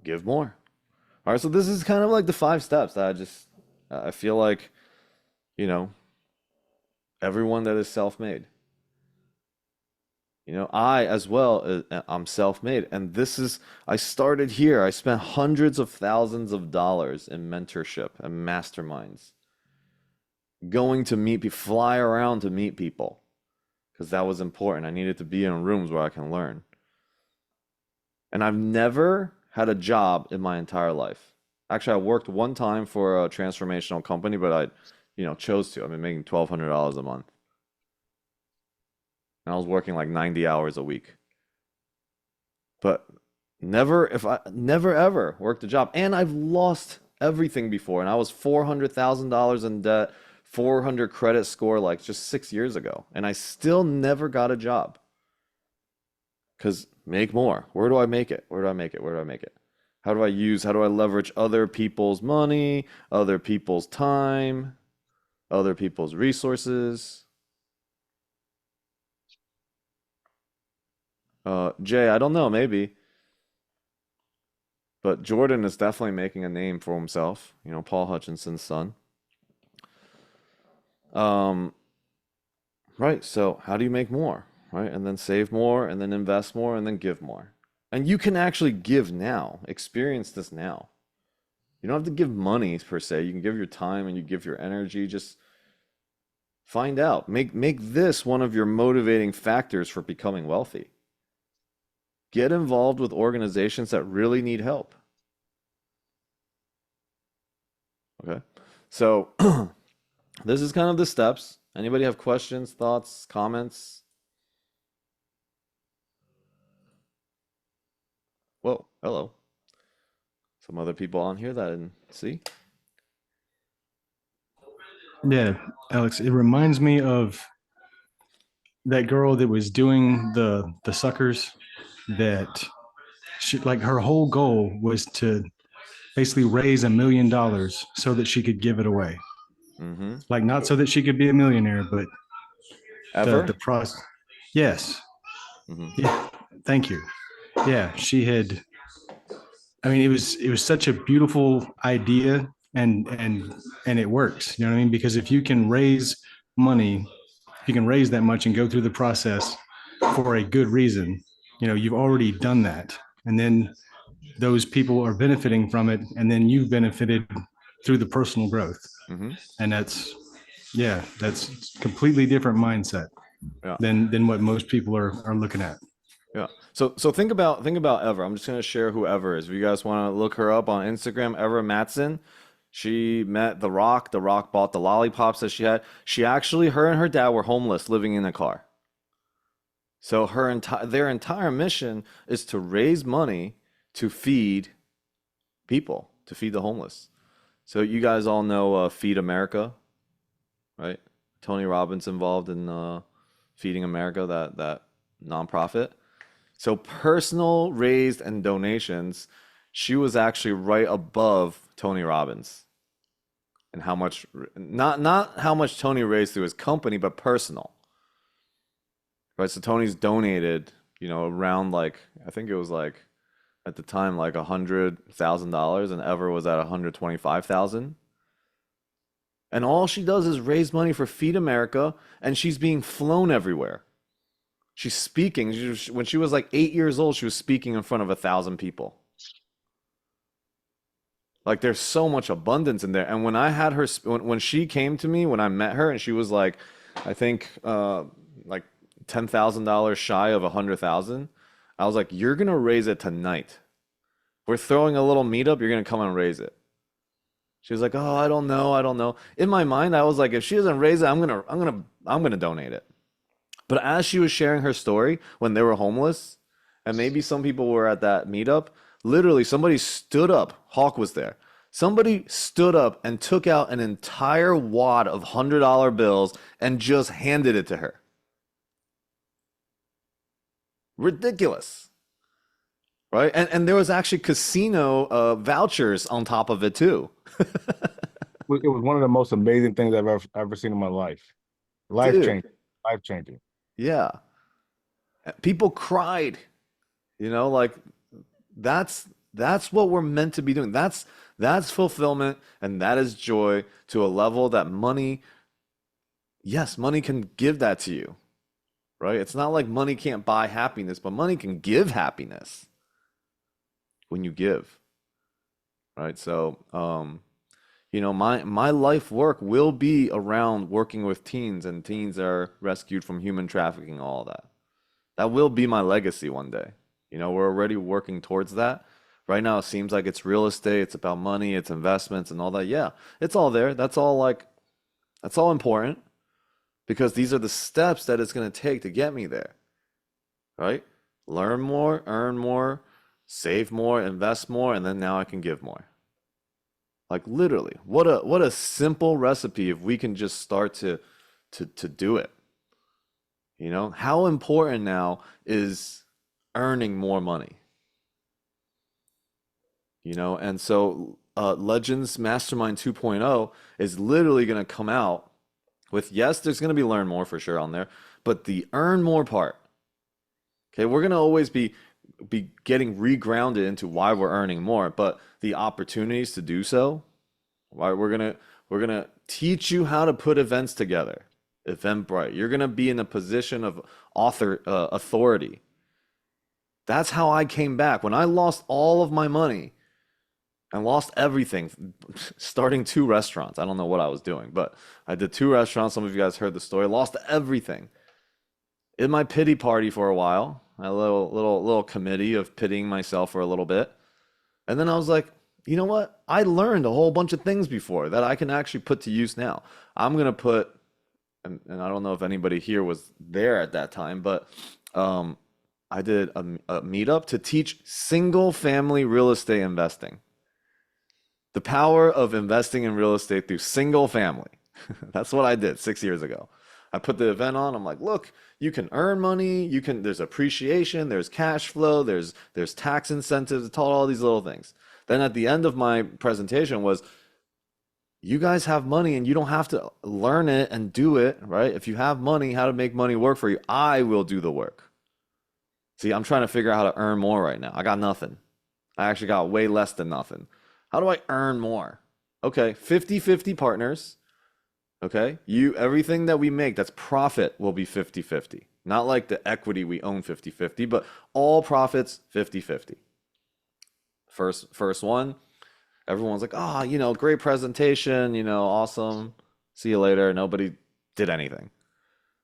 give more. All right, so this is kind of like the 5 steps that I feel like, you know, everyone that is self-made. You know, I as well, I'm self-made. And I started here. I spent hundreds of thousands of dollars in mentorship and masterminds. Going to meet people, fly around to meet people. Because that was important. I needed to be in rooms where I can learn. And I've never had a job in my entire life. Actually, I worked one time for a transformational company, but I, you know, chose to. I've been making $1,200 a month. And I was working like 90 hours a week. But never ever worked a job. And I've lost everything before. And I was $400,000 in debt, 400 credit score like just 6 years ago. And I still never got a job. Because make more. Where do I make it? Where do I make it? Where do I make it? How do I leverage other people's money, other people's time, other people's resources? Jay, I don't know, maybe. But Jordan is definitely making a name for himself, you know, Paul Hutchinson's son. Right, so how do you make more, right? And then save more, and then invest more, and then give more. And you can actually give now. Experience this now. You don't have to give money per se. You can give your time and you give your energy. Just find out. Make this one of your motivating factors for becoming wealthy. Get involved with organizations that really need help. Okay. So this is kind of the steps. Anybody have questions, thoughts, comments? Whoa, hello. Some other people on here that I didn't see. Yeah, Alex, it reminds me of that girl that was doing the suckers that she like her whole goal was to basically raise $1 million so that she could give it away. Mm-hmm. Like not so that she could be a millionaire, but the Ever? process. Yes. Mm-hmm. Yeah. Thank you. Yeah, she had. I mean, it was such a beautiful idea, and it works. You know what I mean? Because if you can raise money, if you can raise that much and go through the process for a good reason, you've already done that, and then those people are benefiting from it, and then you've benefited through the personal growth, Mm-hmm. and that's completely different mindset Yeah. than what most people are looking at. Yeah. So think about Ever. I'm just gonna share who Ever is. If you guys want to look her up on Instagram, Ever Matson. She met The Rock. The Rock bought the lollipops that she had. Her and her dad were homeless, living in a car. So their entire mission is to raise money to feed people, to feed the homeless. So you guys all know Feed America, right? Tony Robbins involved in Feeding America, that nonprofit. So personal raised and donations, she was actually right above Tony Robbins. And how much, not how much Tony raised through his company, but personal. Right? So Tony's donated, around like, I think it was like at the time like $100,000, and Ever was at 125,000. And all she does is raise money for Feed America, and she's being flown everywhere. She's speaking. When she was like 8 years old, she was speaking in front of 1,000 people. Like there's so much abundance in there. And when I had her, when she came to me, when I met her, and she was like, I think like $10,000 shy of 100,000, I was like, you're gonna raise it tonight. We're throwing a little meetup. You're gonna come and raise it. She was like, oh, I don't know. In my mind, I was like, if she doesn't raise it, I'm gonna donate it. But as she was sharing her story when they were homeless, and maybe some people were at that meetup, literally somebody stood up. Hawk was there. Somebody stood up and took out an entire wad of $100 bills and just handed it to her. Ridiculous. Right? And there was actually casino vouchers on top of it too. It was one of the most amazing things I've ever seen in my life. Life Dude. changing. Life changing. Yeah. People cried. Like that's what we're meant to be doing. That's fulfillment, and that is joy to a level that money, yes, money can give that to you. Right? It's not like money can't buy happiness, but money can give happiness when you give. Right? So, my life work will be around working with teens, and teens that are rescued from human trafficking, all that. That will be my legacy one day. We're already working towards that. Right now, it seems like it's real estate, it's about money, it's investments and all that. Yeah, it's all there. That's all important, because these are the steps that it's going to take to get me there. Right? Learn more, earn more, save more, invest more, and then now I can give more. Like literally, what a simple recipe if we can just start to do it. How important now is earning more money. And so Legends Mastermind 2.0 is literally going to come out with, yes, there's going to be learn more for sure on there, but the earn more part. Okay, we're going to always be getting regrounded into why we're earning more, but the opportunities to do so, why we're gonna teach you how to put events together. Eventbrite. You're gonna be in a position of authority. That's how I came back. When I lost all of my money, and lost everything, starting 2 restaurants. I don't know what I was doing, but I did 2 restaurants. Some of you guys heard the story. Lost everything. In my pity party for a while, a little committee of pitying myself for a little bit. And then I was like, you know what? I learned a whole bunch of things before that I can actually put to use now. I'm gonna put, and I don't know if anybody here was there at that time, but I did a meetup to teach single family real estate investing. The power of investing in real estate through single family. That's what I did 6 years ago. I put the event on. I'm like, look, you can earn money. There's appreciation. There's cash flow. There's tax incentives. It taught all these little things. Then at the end of my presentation was, you guys have money and you don't have to learn it and do it, right? If you have money, how to make money work for you, I will do the work. See, I'm trying to figure out how to earn more right now. I got nothing. I actually got way less than nothing. How do I earn more? Okay, 50-50 partners. Okay, everything that we make that's profit will be 50-50. Not like the equity we own 50-50, but all profits 50-50. First one, everyone's like, oh, great presentation, awesome. See you later. Nobody did anything.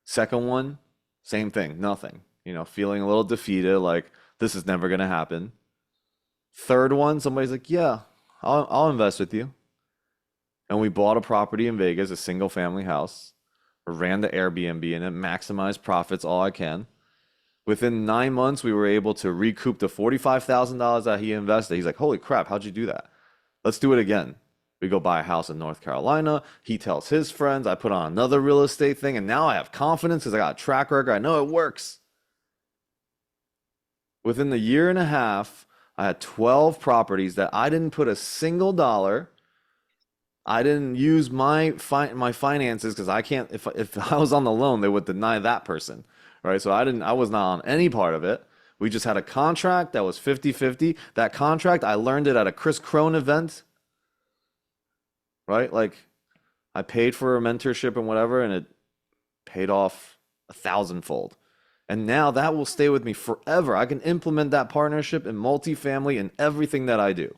Second one, same thing, nothing. Feeling a little defeated, like this is never gonna happen. Third one, somebody's like, yeah, I'll invest with you. And we bought a property in Vegas, a single family house, ran the Airbnb in it, maximized profits all I can. Within 9 months, we were able to recoup the $45,000 that he invested. He's like, holy crap, how'd you do that? Let's do it again. We go buy a house in North Carolina. He tells his friends. I put on another real estate thing. And now I have confidence because I got a track record. I know it works. Within the year and a half, I had 12 properties that I didn't put a single dollar. I didn't use my finances because I can't. If I was on the loan, they would deny that person, right? So I was not on any part of it. We just had a contract that was 50-50. That contract, I learned it at a Chris Crone event, right? Like I paid for a mentorship and whatever, and it paid off 1,000-fold. And now that will stay with me forever. I can implement that partnership in multifamily and everything that I do.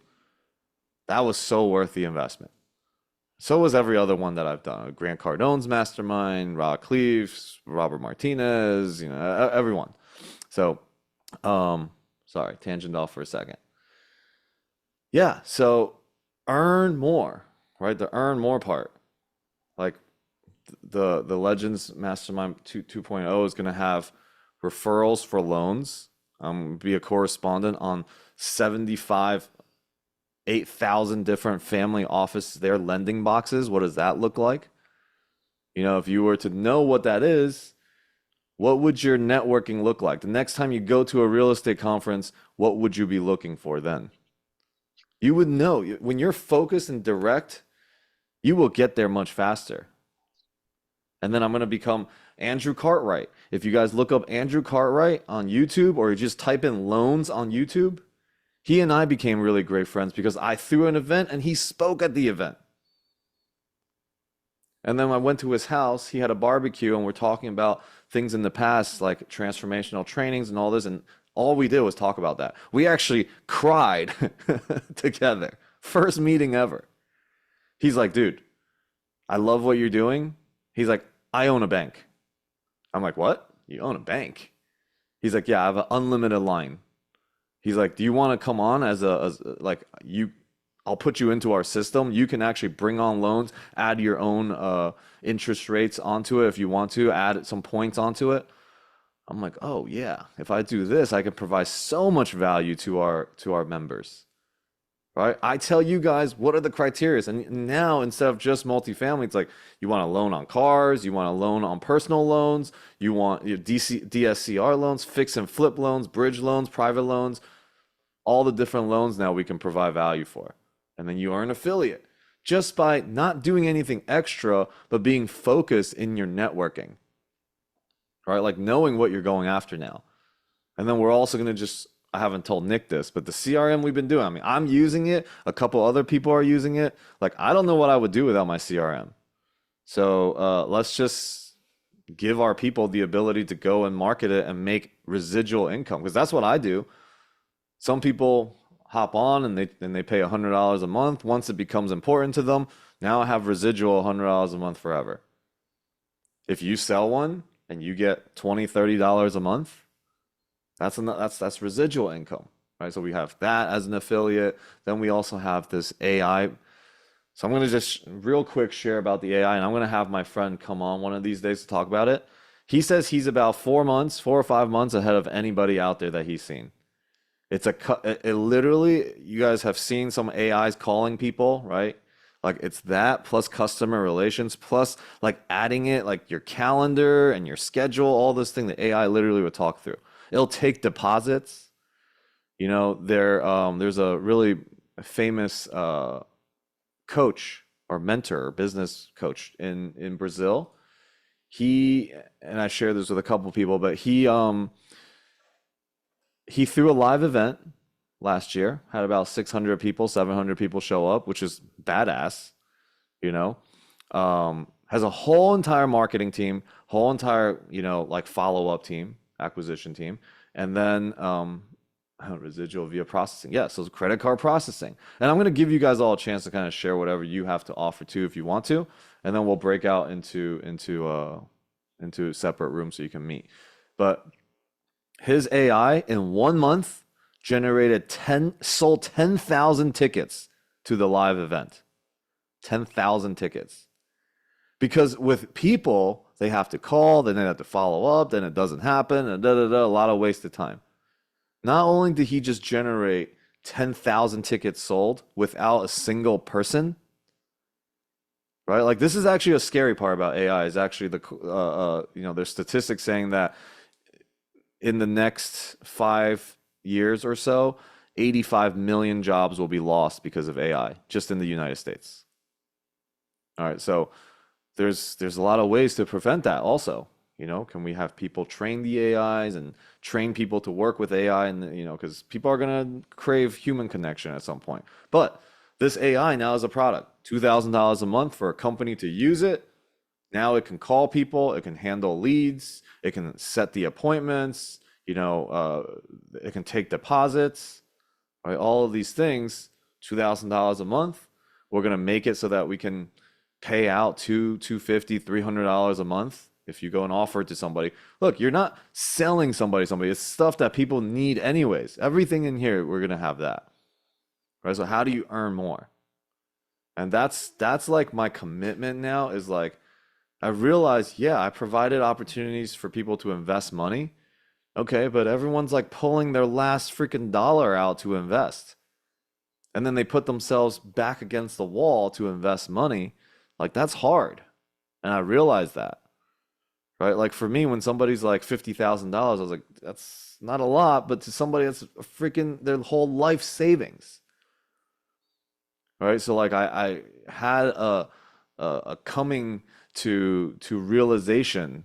That was so worth the investment. So was every other one that I've done. Grant Cardone's mastermind, Rod Cleaves, Robert Martinez, everyone. So, sorry, tangent off for a second. Yeah, so earn more, right? The earn more part. Like the Legends Mastermind 2.0 is going to have referrals for loans. Be a correspondent on 8,000 different family office, their lending boxes. What does that look like? If you were to know what that is, what would your networking look like? The next time you go to a real estate conference, what would you be looking for then? You would know. When you're focused and direct, you will get there much faster. And then I'm going to become Andrew Cartwright. If you guys look up Andrew Cartwright on YouTube or you just type in loans on YouTube, he and I became really great friends because I threw an event and he spoke at the event. And then I went to his house, he had a barbecue, and we're talking about things in the past, like transformational trainings and all this. And all we did was talk about that. We actually cried together. First meeting ever. He's like, dude, I love what you're doing. He's like, I own a bank. I'm like, what? You own a bank? He's like, yeah, I have an unlimited line. He's like, do you want to come on I'll put you into our system. You can actually bring on loans, add your own interest rates onto it if you want to, add some points onto it. I'm like, oh yeah, if I do this, I can provide so much value to our members. Right? I tell you guys what are the criteria. And now instead of just multifamily, it's like you want a loan on cars, you want a loan on personal loans, you want your DSCR loans, fix and flip loans, bridge loans, private loans, all the different loans now we can provide value for. And then you are an affiliate just by not doing anything extra, but being focused in your networking, right? Like knowing what you're going after now. And then we're also going to I haven't told Nick this, but the CRM we've been doing, I mean, I'm using it. A couple other people are using it. Like, I don't know what I would do without my CRM. So let's just give our people the ability to go and market it and make residual income, because that's what I do. Some people, hop on and they pay $100 a month. Once it becomes important to them, now I have residual $100 a month forever. If you sell one and you get $20, $30 a month, that's residual income, right? So we have that as an affiliate. Then we also have this AI. So I'm going to just real quick share about the AI, and I'm going to have my friend come on one of these days to talk about it. He says he's about 4 or 5 months ahead of anybody out there that he's seen. It literally, you guys have seen some AIs calling people, right? Like it's that plus customer relations plus like adding it like your calendar and your schedule, all this thing that AI literally would talk through. It'll take deposits. You know, there's a really famous coach or mentor or business coach in Brazil. And I share this with a couple people, but he threw a live event last year, had about 600 people, 700 people show up, which is badass, you know. Has a whole entire marketing team, whole entire, you know, like follow-up team, acquisition team, and then residual via processing. Yeah, so it's credit card processing. And I'm going to give you guys all a chance to kind of share whatever you have to offer too if you want to, and then we'll break out into separate rooms so you can meet. But his AI in 1 month sold 10,000 tickets to the live event. 10,000 tickets. Because with people, they have to call, then they have to follow up, then it doesn't happen, and a lot of wasted time. Not only did he just generate 10,000 tickets sold without a single person, right? Like this is actually a scary part about AI is actually there's statistics saying that in the next 5 years or so, 85 million jobs will be lost because of AI just in the United States. All right, so there's a lot of ways to prevent that also. You know, can we have people train the AIs and train people to work with AI? And, you know, because people are going to crave human connection at some point. But this AI now is a product, $2,000 a month for a company to use it. Now it can call people, it can handle leads, it can set the appointments, you know, it can take deposits, right? All of these things, $2,000 a month. We're going to make it so that we can pay out $250, $300 a month. If you go and offer it to somebody, look, you're not selling somebody. It's stuff that people need anyways. Everything in here, we're going to have that. Right? So how do you earn more? And that's like my commitment now is like, I realized, yeah, I provided opportunities for people to invest money. Okay, but everyone's like pulling their last freaking dollar out to invest. And then they put themselves back against the wall to invest money. Like that's hard. And I realized that. Right? Like for me, when somebody's like $50,000, I was like, that's not a lot, but to somebody that's freaking their whole life savings. Right? So like I had a coming to realization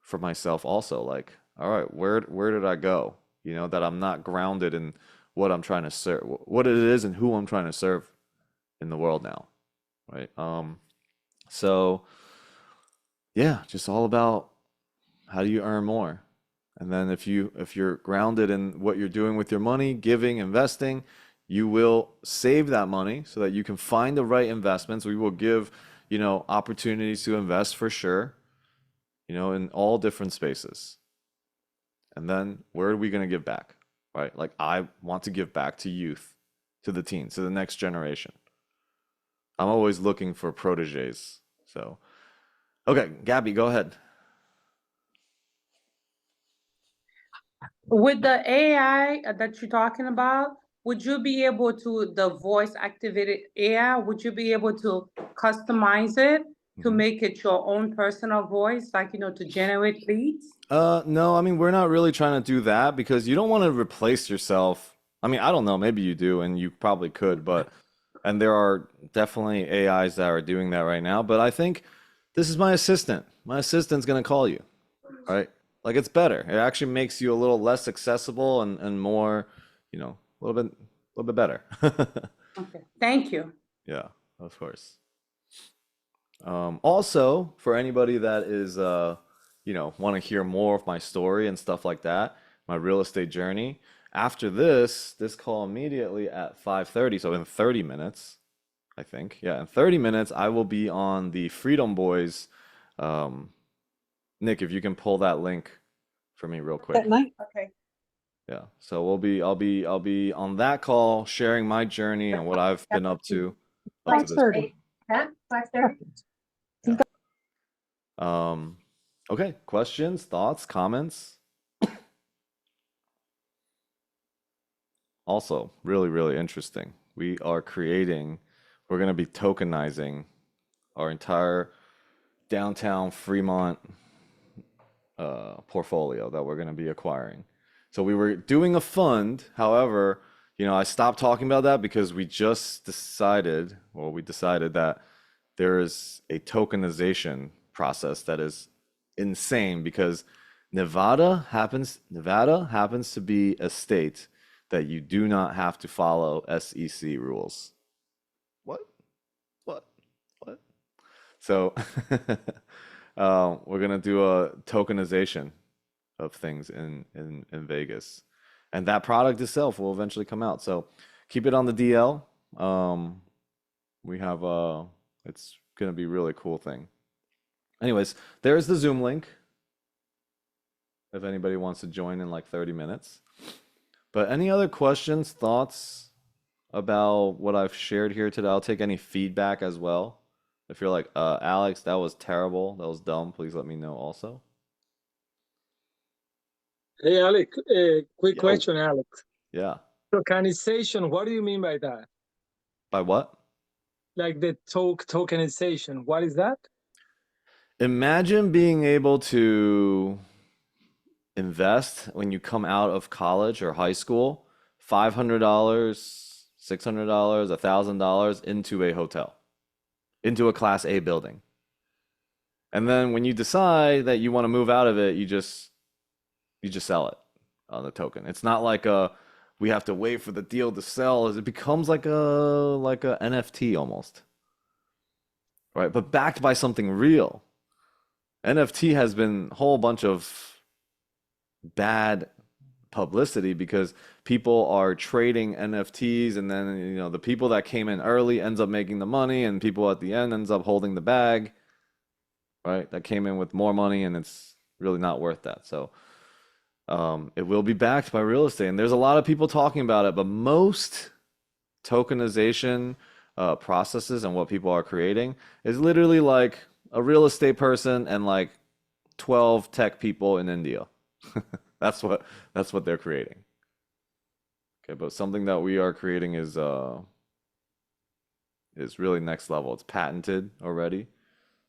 for myself also, like, all right, where did I go? You know, that I'm not grounded in what I'm trying to serve, what it is and who I'm trying to serve in the world now. Right? So yeah, just all about how do you earn more? And then if you're grounded in what you're doing with your money, giving, investing, you will save that money so that you can find the right investments. We will give, you know, opportunities to invest for sure, you know, in all different spaces. And then where are we going to give back? Right? Like I want to give back to youth, to the teens, to the next generation. I'm always looking for proteges. So okay, Gabby, go ahead. With the AI that you're talking about, would you be able to, the voice activated AI, would you be able to customize it to make it your own personal voice, like, you know, to generate leads? No, I mean, we're not really trying to do that because you don't want to replace yourself. I mean, I don't know, maybe you do, and you probably could, and there are definitely AIs that are doing that right now, but I think this is my assistant. My assistant's going to call you, right? Like it's better. It actually makes you a little less accessible and more, you know, a little bit better. Okay, thank you. Yeah, of course. Also, for anybody that is, you know, want to hear more of my story and stuff like that, my real estate journey, after this call immediately at 5:30, so in 30 minutes, I think. Yeah, in 30 minutes, I will be on the Freedom Boys. Um, Nick, if you can pull that link for me real quick. Okay. Yeah. So I'll be on that call sharing my journey and what I've been up to this 5:30. point. Yeah. Okay, questions, thoughts, comments? Also, really, really interesting. We're going to be tokenizing our entire downtown Fremont portfolio that we're going to be acquiring. So we were doing a fund. However, I stopped talking about that because we decided that there is a tokenization process that is insane because Nevada happens to be a state that you do not have to follow SEC rules. What? What? What? So we're gonna do a tokenization of things in Vegas, and that product itself will eventually come out. So keep it on the DL. We have it's gonna be a really cool thing. Anyways, there's the Zoom link if anybody wants to join in like 30 minutes. But any other questions, thoughts about what I've shared here today? I'll take any feedback as well. If you're like, Alex, that was terrible, that was dumb, please let me know also. Hey, Alex, quick Yo. question, Alex. Yeah. Tokenization, what do you mean by that? By what? Like the tokenization, what is that? Imagine being able to invest when you come out of college or high school, $500, $600, $1,000 into a hotel, into a Class A building. And then when you decide that you want to move out of it, you just sell it on the token. It's not like we have to wait for the deal to sell. It becomes like a NFT almost. Right? But backed by something real. NFT has been a whole bunch of bad publicity because people are trading NFTs, and then the people that came in early ends up making the money, and people at the end ends up holding the bag, right? That came in with more money, and it's really not worth that. So it will be backed by real estate, and there's a lot of people talking about it, but most tokenization processes and what people are creating is literally like a real estate person and like 12 tech people in India. That's what they're creating. Okay, but something that we are creating is really next level. It's patented already.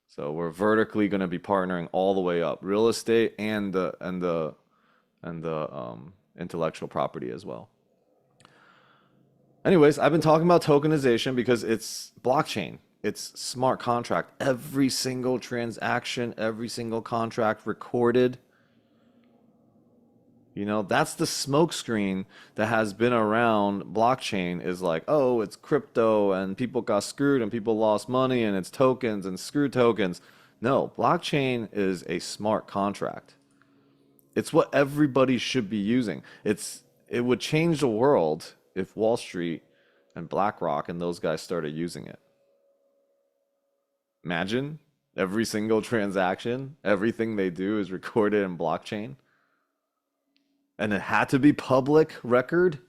So we're vertically going to be partnering all the way up, real estate and the intellectual property as well. Anyways, I've been talking about tokenization because it's blockchain. It's smart contract. Every single transaction, every single contract recorded. That's the smokescreen that has been around blockchain, is like, oh, it's crypto and people got screwed and people lost money and it's tokens and screw tokens. No, blockchain is a smart contract. It's what everybody should be using. It would change the world if Wall Street and BlackRock and those guys started using it. Imagine every single transaction, everything they do is recorded in blockchain. And it had to be public record,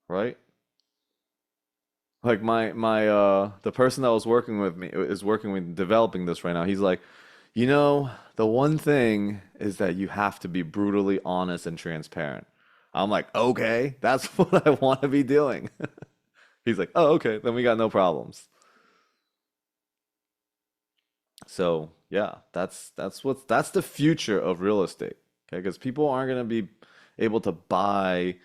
right? Like the person that was working with me is working with developing this right now. He's like, the one thing is that you have to be brutally honest and transparent. I'm like, okay, that's what I want to be doing. He's like, oh, okay, then we got no problems. So yeah, that's the future of real estate. Okay, because people aren't going to be able to buy,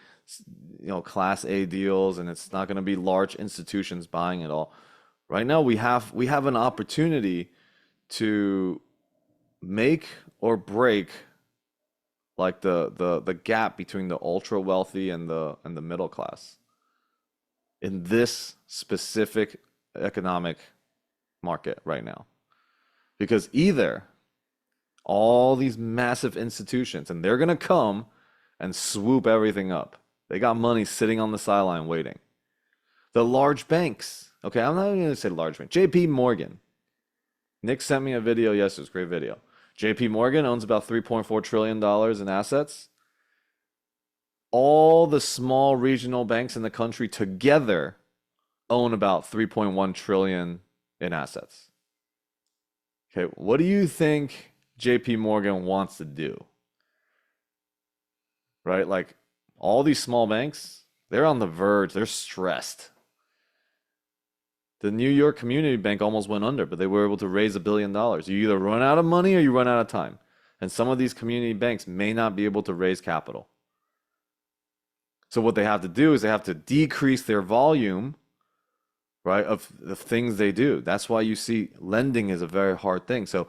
Class A deals, and it's not going to be large institutions buying it all. Right now, we have an opportunity to make or break like the gap between the ultra wealthy and the middle class in this specific economic market right now. Because either all these massive institutions, and they're going to come and swoop everything up. They got money sitting on the sideline waiting. The large banks. Okay, I'm not even going to say large bank. JP Morgan. Nick sent me a video yesterday. It's a great video. JP Morgan owns about $3.4 trillion in assets. All the small regional banks in the country together own about 3.1 trillion in assets. Okay, what do you think JP Morgan wants to do? Right? Like all these small banks, they're on the verge, they're stressed. The New York Community Bank almost went under, but they were able to raise $1 billion. You either run out of money or you run out of time. And some of these community banks may not be able to raise capital. So what they have to do is they have to decrease their volume, right, of the things they do. That's why you see lending is a very hard thing. So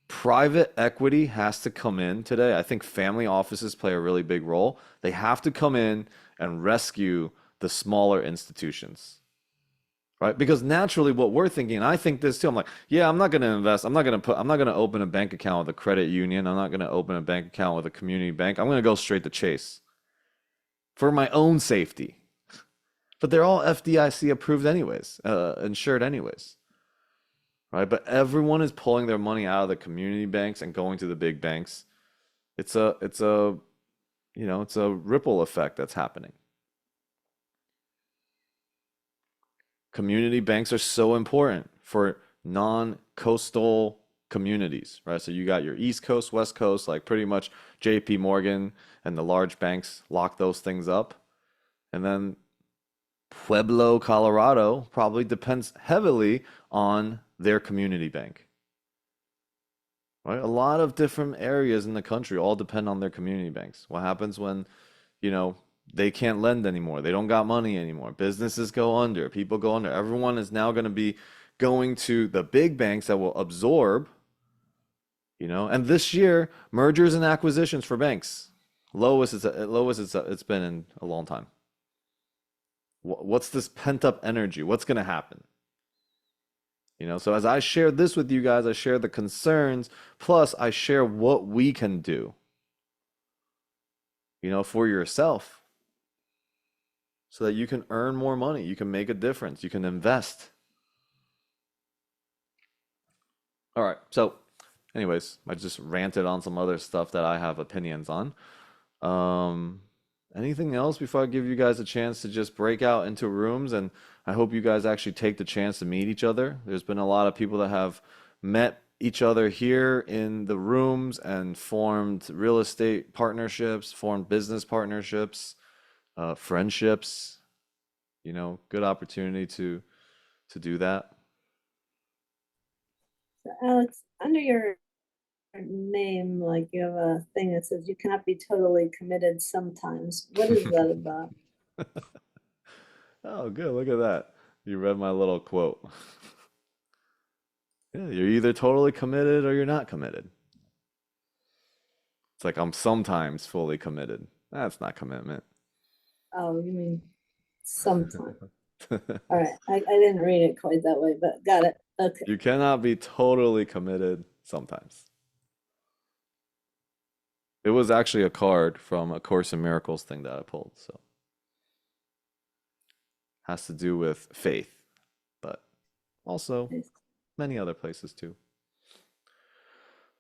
private equity has to come in today. I think family offices play a really big role. They have to come in and rescue the smaller institutions. Right? Because naturally what we're thinking, and I think this too, I'm like, yeah, I'm not going to invest. I'm not going to open a bank account with a credit union. I'm not going to open a bank account with a community bank. I'm going to go straight to Chase for my own safety. But they're all FDIC approved anyways, insured anyways. Right? But everyone is pulling their money out of the community banks and going to the big banks. It's a ripple effect that's happening. Community banks are so important for non-coastal communities, right? So you got your East Coast, West Coast, like pretty much JP Morgan and the large banks lock those things up. And then Pueblo, Colorado probably depends heavily on their community bank. Right? A lot of different areas in the country all depend on their community banks. What happens when, they can't lend anymore. They don't got money anymore. Businesses go under. People go under. Everyone is now going to be going to the big banks that will absorb, And this year, mergers and acquisitions for banks, lowest it's been in a long time. What's this pent up energy? What's going to happen? So as I share this with you guys, I share the concerns, plus I share what we can do, for yourself. So that you can earn more money, you can make a difference, you can invest. All right, so anyways, I just ranted on some other stuff that I have opinions on. Anything else before I give you guys a chance to just break out into rooms? And I hope you guys actually take the chance to meet each other. There's been a lot of people that have met each other here in the rooms and formed real estate partnerships, formed business partnerships. Friendships, good opportunity to do that. So Alex, under your name, like you have a thing that says you cannot be totally committed sometimes. What is that about? Oh, good. Look at that. You read my little quote. Yeah, you're either totally committed or you're not committed. It's like I'm sometimes fully committed. That's not commitment. Oh, you mean sometime. All right. I didn't read it quite that way, but got it. Okay. You cannot be totally committed sometimes. It was actually a card from a Course in Miracles thing that I pulled, so has to do with faith, but also many other places too.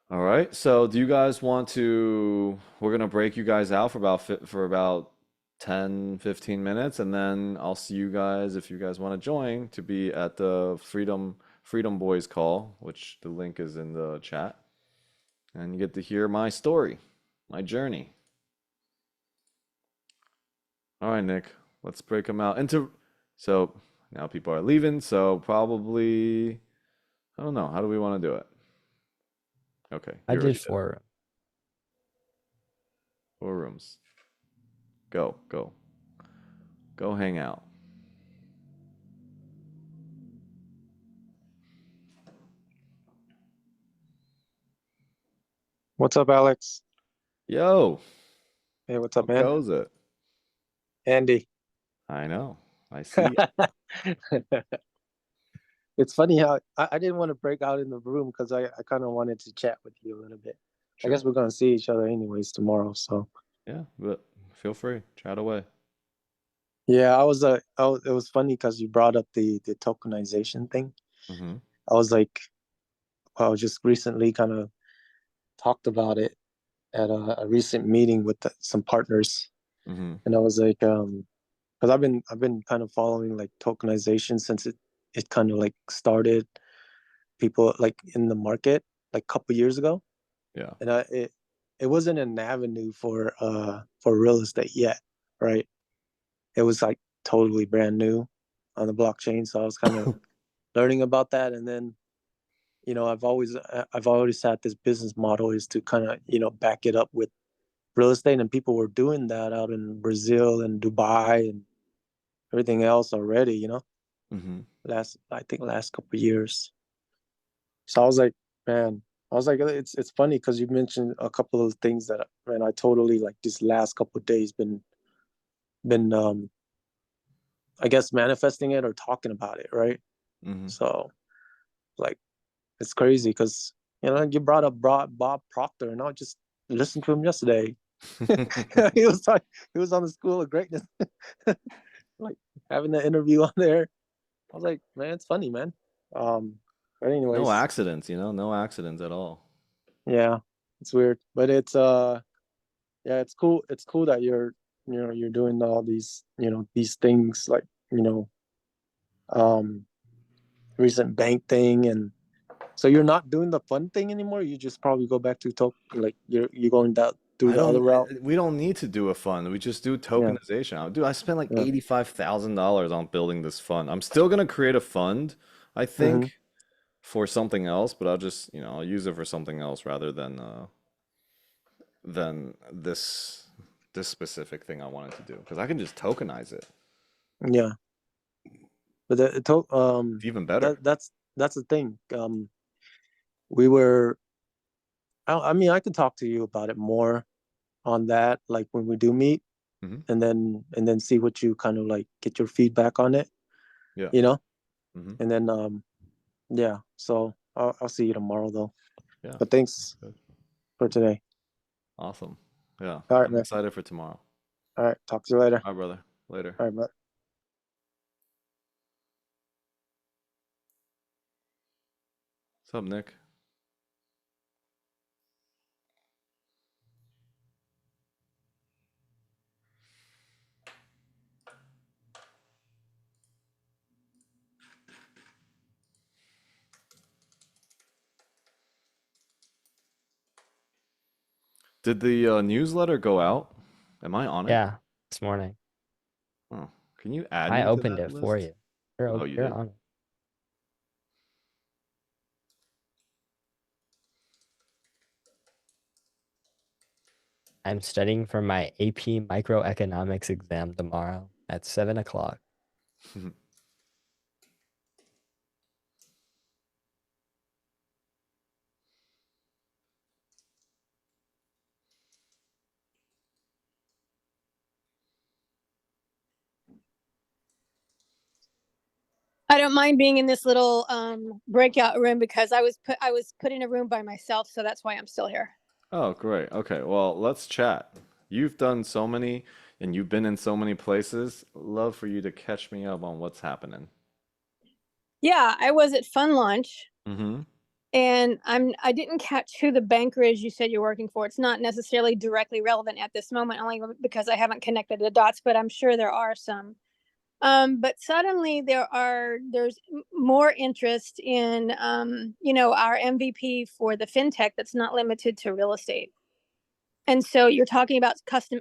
All right, so do you guys want to, we're gonna break you guys out for about 10-15 minutes, and then I'll see you guys if you guys want to join to be at the Freedom Boys call, which the link is in the chat, and you get to hear my story, my journey. All right, Nick, let's break them out into, so now people are leaving, so probably, I don't know, how do we want to do it? Okay, I you already did 4. 4 rooms. Go hang out. What's up, Alex? Yo, Hey, what's up, how man? goes it? Andy. I know, I see it. It's funny how I didn't want to break out in the room because I kind of wanted to chat with you a little bit. I Sure. guess we're going to see each other anyways tomorrow. So Yeah, but feel free, chat away. Yeah, it was funny because you brought up the tokenization thing. Mm-hmm. I was like, I was just recently kind of talked about it at a recent meeting with some partners, Mm-hmm. and I was like, because I've been kind of following like tokenization since it kind of like started people like in the market like a couple years ago, Yeah. and it wasn't an avenue for real estate yet, right? It was like totally brand new on the blockchain, so I was kind of learning about that, and then I've always had this business model is to kind of back it up with real estate, and people were doing that out in Brazil and Dubai and everything else already, Mm-hmm. I think last couple of years. So I was like, man, I was like, it's funny because you mentioned a couple of things that, man, I totally like this last couple of days been I guess manifesting it or talking about it, right? Mm-hmm. So like it's crazy because you brought up Bob Proctor, and I just listened to him yesterday. He was on the School of Greatness, like having the interview on there. I was like, man, it's funny, man. But No anyways, accidents, no accidents at all. yeah, it's weird, but it's yeah, it's cool. It's cool that you're doing all these these things like um recent bank thing, and so you're not doing the fun thing anymore. You just probably go back to like you're going that through I the other don't. route. We don't need to do a fund. We just do Yeah, tokenization. Dude, I spent like yeah. $85,000 on building this fund. I'm still gonna create a fund, I Mm-hmm. think, for something else, but I'll just, I'll use it for something else rather than this specific thing I wanted to do because I can just tokenize it. Yeah, but It's even better. that's the thing. We were. I mean, I could talk to you about it more on that, like when we do meet, Hmm. and then see what you kind of like get your feedback on it, Yeah. you know, Hmm. and then yeah. So I'll see you tomorrow though. Yeah. But thanks Good. for today. Awesome. Yeah. All right, I'm man. excited for tomorrow. All right, talk to you later. All right, brother. Later. All right, bye. What's up, Nick? Did the newsletter go out? Am I on it? Yeah, this morning. Oh, can you add I me to opened that it for list? you. You're, Oh, you you're did? on it. I'm studying for my AP microeconomics exam tomorrow at 7 o'clock. I don't mind being in this little breakout room because I was put in a room by myself, so that's why I'm still here. Oh, great. Okay, well, let's chat. You've done so many and you've been in so many places. Love for you to catch me up on what's happening. Yeah, I was at Fun Launch, Mm-hmm. and I didn't catch who the banker is you said you're working for. It's not necessarily directly relevant at this moment, only because I haven't connected the dots, but I'm sure there are some. But suddenly there's more interest in our MVP for the fintech that's not limited to real estate. And so you're talking about custom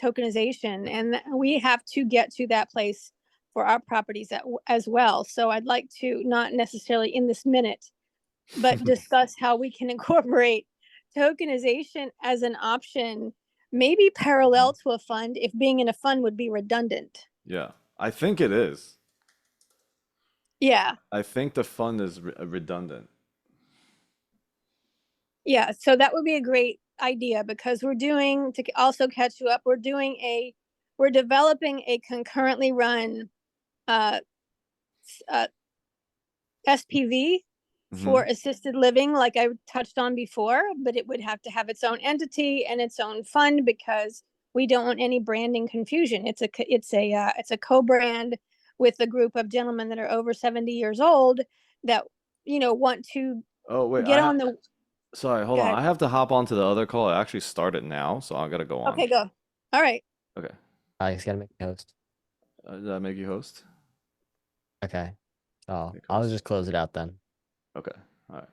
tokenization, and we have to get to that place for our properties as well. So I'd like to, not necessarily in this minute, but discuss how we can incorporate tokenization as an option, maybe parallel to a fund, if being in a fund would be redundant. Yeah, I think it is. Yeah. I think the fund is redundant. Yeah, so that would be a great idea because to also catch you up, we're developing a concurrently run uh, SPV Mm-hmm. for assisted living, like I touched on before, but it would have to have its own entity and its own fund because we don't want any branding confusion. It's a co-brand with a group of gentlemen that are over 70 years old that want to Oh wait, get on the. sorry, hold Go on. ahead. I have to hop onto the other call. I actually started now, so I gotta go on. Okay, go. All right. Okay. Alex, gotta make a host. Did I make you host? Okay. Oh, Make I'll host. just close it out then. Okay. All right.